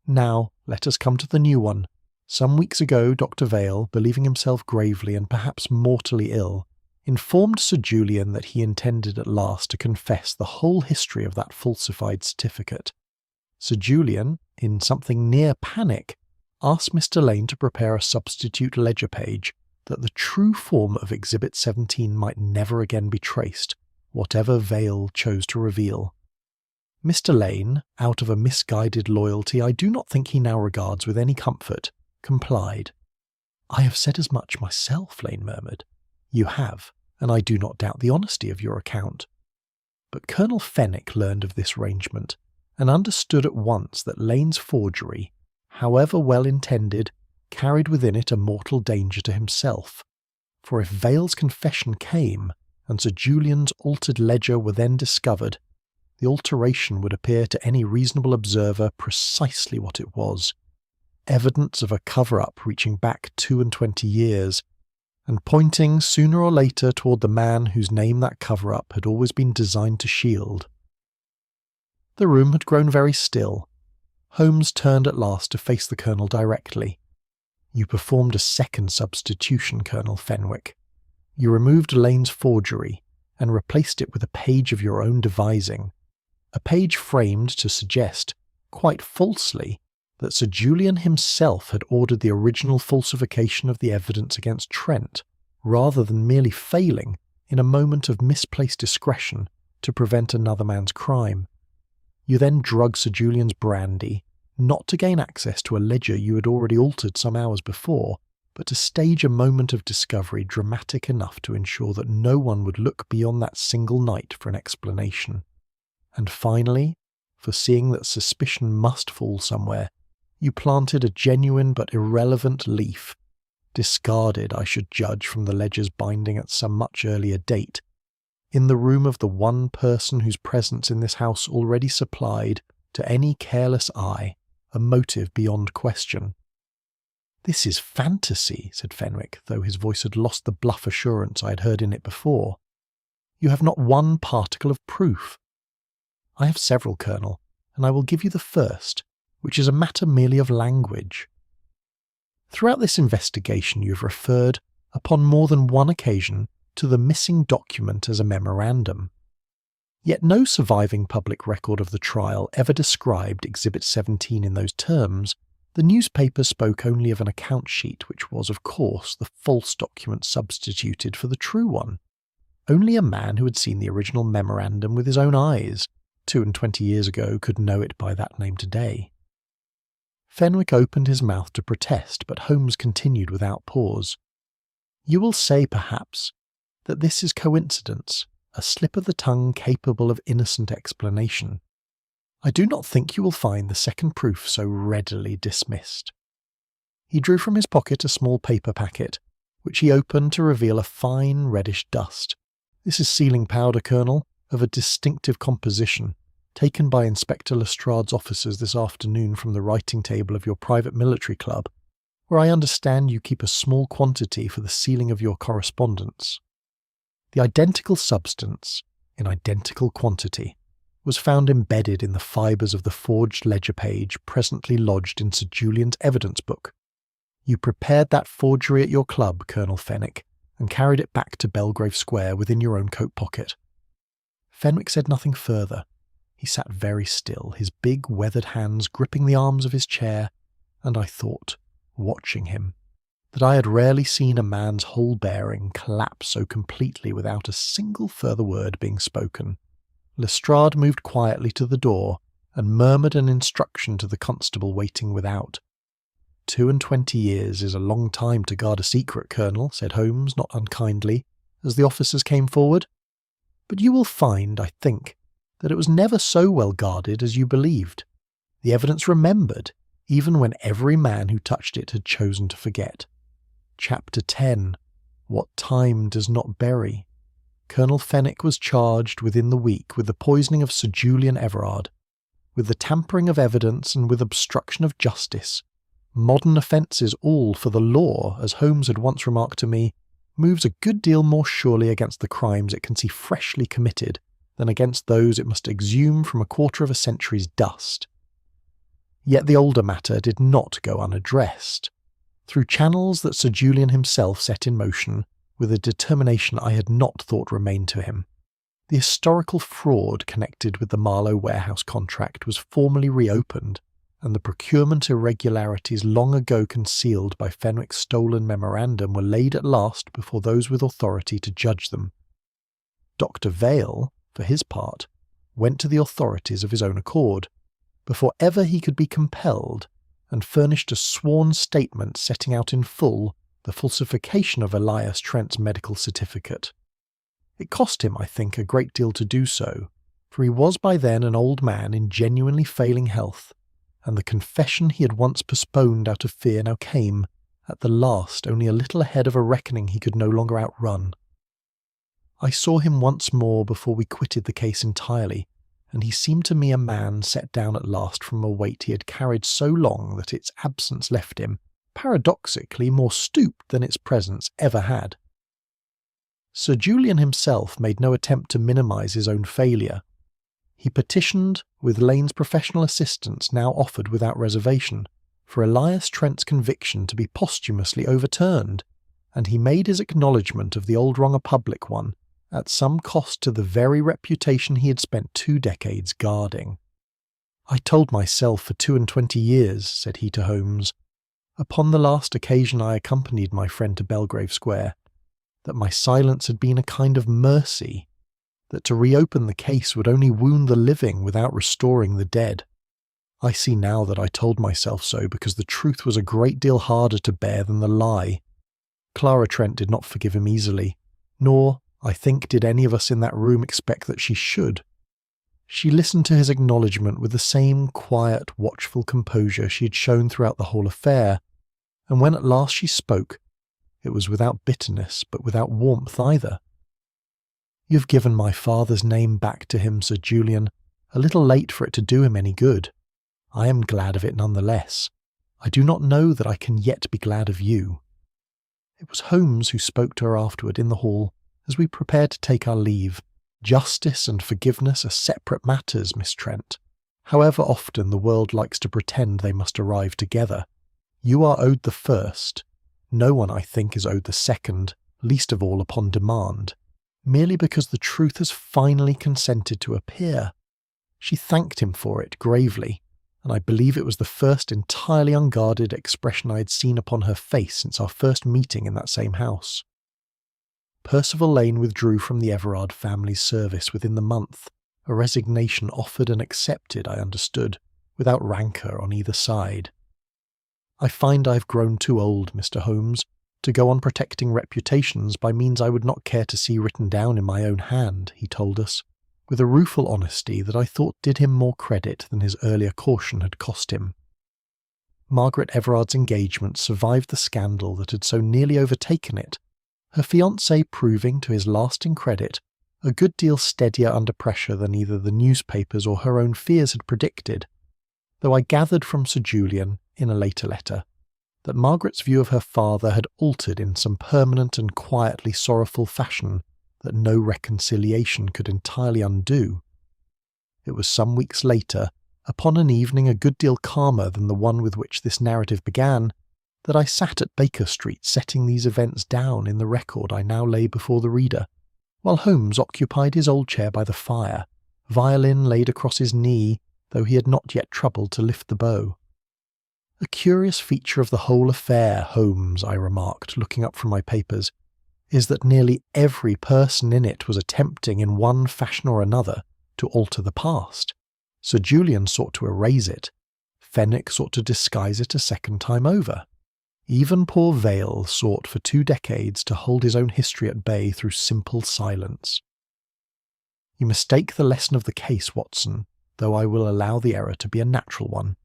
Now let us come to the new one. Some weeks ago Dr. Vale, believing himself gravely and perhaps mortally ill, informed Sir Julian that he intended at last to confess the whole history of that falsified certificate. Sir Julian, in something near panic, asked Mr. Lane to prepare a substitute ledger page that the true form of Exhibit 17 might never again be traced, whatever Vale chose to reveal. Mr. Lane, out of a misguided loyalty I do not think he now regards with any comfort, complied. "I have said as much myself," Lane murmured. "You have, and I do not doubt the honesty of your account." But Colonel Fenwick learned of this arrangement, and understood at once that Lane's forgery, however well intended, carried within it a mortal danger to himself. For if Vale's confession came, and Sir Julian's altered ledger were then discovered, the alteration would appear to any reasonable observer precisely what it was: evidence of a cover-up reaching back 22 years, and pointing sooner or later toward the man whose name that cover-up had always been designed to shield. The room had grown very still. Holmes turned at last to face the Colonel directly. "You performed a second substitution, Colonel Fenwick. You removed Lane's forgery and replaced it with a page of your own devising, a page framed to suggest, quite falsely, that Sir Julian himself had ordered the original falsification of the evidence against Trent, rather than merely failing, in a moment of misplaced discretion, to prevent another man's crime. You then drugged Sir Julian's brandy, not to gain access to a ledger you had already altered some hours before, but to stage a moment of discovery dramatic enough to ensure that no one would look beyond that single night for an explanation. And finally, foreseeing that suspicion must fall somewhere, you planted a genuine but irrelevant leaf, discarded, I should judge, from the ledger's binding at some much earlier date, in the room of the one person whose presence in this house already supplied, to any careless eye, a motive beyond question." "This is fantasy," said Fenwick, though his voice had lost the bluff assurance I had heard in it before. "You have not one particle of proof." "I have several, Colonel, and I will give you the first, which is a matter merely of language. Throughout this investigation you have referred, upon more than one occasion, to the missing document as a memorandum. Yet no surviving public record of the trial ever described Exhibit 17 in those terms. The newspaper spoke only of an account sheet which was, of course, the false document substituted for the true one. Only a man who had seen the original memorandum with his own eyes 22 years ago could know it by that name today." Fenwick opened his mouth to protest, but Holmes continued without pause. "You will say, perhaps, that this is coincidence, a slip of the tongue capable of innocent explanation. I do not think you will find the second proof so readily dismissed." He drew from his pocket a small paper packet, which he opened to reveal a fine reddish dust. "This is sealing powder, Colonel, of a distinctive composition, taken by Inspector Lestrade's officers this afternoon from the writing table of your private military club, where I understand you keep a small quantity for the sealing of your correspondence. The identical substance, in identical quantity, was found embedded in the fibres of the forged ledger page presently lodged in Sir Julian's evidence book. You prepared that forgery at your club, Colonel Fenwick, and carried it back to Belgrave Square within your own coat pocket." Fenwick said nothing further. He sat very still, his big weathered hands gripping the arms of his chair, and I thought, watching him, that I had rarely seen a man's whole bearing collapse so completely without a single further word being spoken. Lestrade moved quietly to the door and murmured an instruction to the constable waiting without. 22 years is a long time to guard a secret, Colonel," said Holmes, not unkindly, as the officers came forward. "But you will find, I think, that it was never so well guarded as you believed. The evidence remembered, even when every man who touched it had chosen to forget. Chapter 10. What time does not bury. Colonel Fenwick was charged within the week with the poisoning of Sir Julian Everard, with the tampering of evidence and with obstruction of justice. Modern offences all, for the law, as Holmes had once remarked to me, moves a good deal more surely against the crimes it can see freshly committed than against those it must exhume from a quarter of a century's dust. Yet the older matter did not go unaddressed. Through channels that Sir Julian himself set in motion, with a determination I had not thought remained to him, the historical fraud connected with the Marlow warehouse contract was formally reopened, and the procurement irregularities long ago concealed by Fenwick's stolen memorandum were laid at last before those with authority to judge them. Dr. Vale, for his part, went to the authorities of his own accord, before ever he could be compelled, and furnished a sworn statement setting out in full the falsification of Elias Trent's medical certificate. It cost him, I think, a great deal to do so, for he was by then an old man in genuinely failing health, and the confession he had once postponed out of fear now came, at the last, only a little ahead of a reckoning he could no longer outrun. I saw him once more before we quitted the case entirely, and he seemed to me a man set down at last from a weight he had carried so long that its absence left him, paradoxically, more stooped than its presence ever had. Sir Julian himself made no attempt to minimise his own failure. He petitioned, with Lane's professional assistance now offered without reservation, for Elias Trent's conviction to be posthumously overturned, and he made his acknowledgment of the old wrong a public one, at some cost to the very reputation he had spent 2 decades guarding. "I told myself for 22 years," said he to Holmes, upon the last occasion I accompanied my friend to Belgrave Square, that my silence had been a kind of mercy, that to reopen the case would only wound the living without restoring the dead. I see now that I told myself so because the truth was a great deal harder to bear than the lie. Clara Trent did not forgive him easily, nor, I think, did any of us in that room expect that she should. She listened to his acknowledgment with the same quiet, watchful composure she had shown throughout the whole affair, and when at last she spoke, it was without bitterness, but without warmth either. "You've given my father's name back to him, Sir Julian, a little late for it to do him any good. I am glad of it none the less. I do not know that I can yet be glad of you." It was Holmes who spoke to her afterward in the hall, as we prepared to take our leave. "Justice and forgiveness are separate matters, Miss Trent. However often the world likes to pretend they must arrive together. You are owed the first. No one, I think, is owed the second, least of all upon demand, merely because the truth has finally consented to appear." She thanked him for it gravely, and I believe it was the first entirely unguarded expression I had seen upon her face since our first meeting in that same house. Percival Lane withdrew from the Everard family's service within the month, a resignation offered and accepted, I understood, without rancour on either side. "I find I have grown too old, Mr. Holmes, to go on protecting reputations by means I would not care to see written down in my own hand," he told us, with a rueful honesty that I thought did him more credit than his earlier caution had cost him. Margaret Everard's engagement survived the scandal that had so nearly overtaken it, her fiancé proving, to his lasting credit, a good deal steadier under pressure than either the newspapers or her own fears had predicted, though I gathered from Sir Julian, in a later letter, that Margaret's view of her father had altered in some permanent and quietly sorrowful fashion that no reconciliation could entirely undo. It was some weeks later, upon an evening a good deal calmer than the one with which this narrative began, that I sat at Baker Street setting these events down in the record I now lay before the reader, while Holmes occupied his old chair by the fire, violin laid across his knee, though he had not yet troubled to lift the bow. "A curious feature of the whole affair, Holmes," I remarked, looking up from my papers, "is that nearly every person in it was attempting in one fashion or another to alter the past. Sir Julian sought to erase it. Fenwick sought to disguise it a second time over. Even poor Vale sought for 2 decades to hold his own history at bay through simple silence. You mistake the lesson of the case, Watson, though I will allow the error to be a natural one."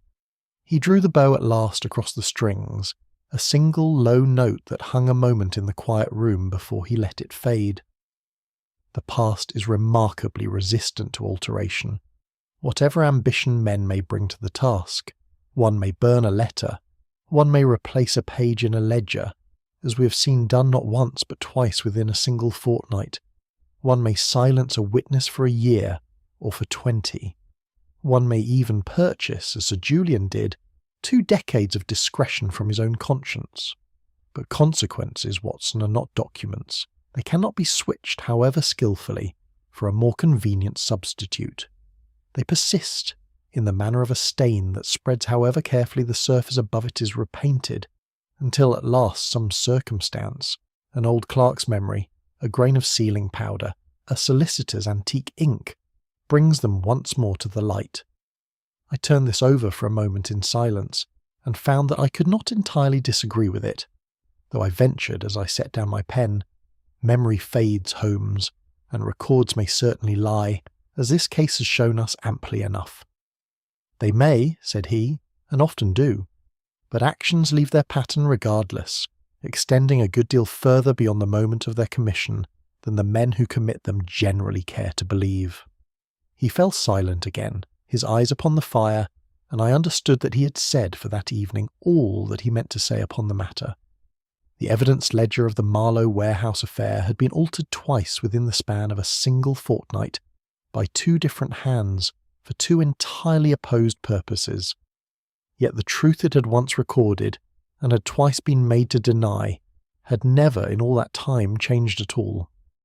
He drew the bow at last across the strings, a single low note that hung a moment in the quiet room before he let it fade. "The past is remarkably resistant to alteration. Whatever ambition men may bring to the task, one may burn a letter, one may replace a page in a ledger, as we have seen done not once but twice within a single fortnight, One may silence a witness for a year, or for 20. One may even purchase, as Sir Julian did, 2 decades of discretion from his own conscience. But consequences, Watson, are not documents. They cannot be switched, however skillfully, for a more convenient substitute. They persist, in the manner of a stain that spreads however carefully the surface above it is repainted, until at last some circumstance, an old clerk's memory, a grain of sealing powder, a solicitor's antique ink, brings them once more to the light. I turned this over for a moment in silence, and found that I could not entirely disagree with it, though I ventured, as I set down my pen, "Memory fades, Holmes, and records may certainly lie, as this case has shown us amply enough." "They may," said he, "and often do, but actions leave their pattern regardless, extending a good deal further beyond the moment of their commission than the men who commit them generally care to believe." He fell silent again, his eyes upon the fire, and I understood that he had said for that evening all that he meant to say upon the matter. The evidence ledger of the Marlow warehouse affair had been altered twice within the span of a single fortnight by 2 different hands for 2 entirely opposed purposes. Yet the truth it had once recorded, and had twice been made to deny, had never in all that time changed at all.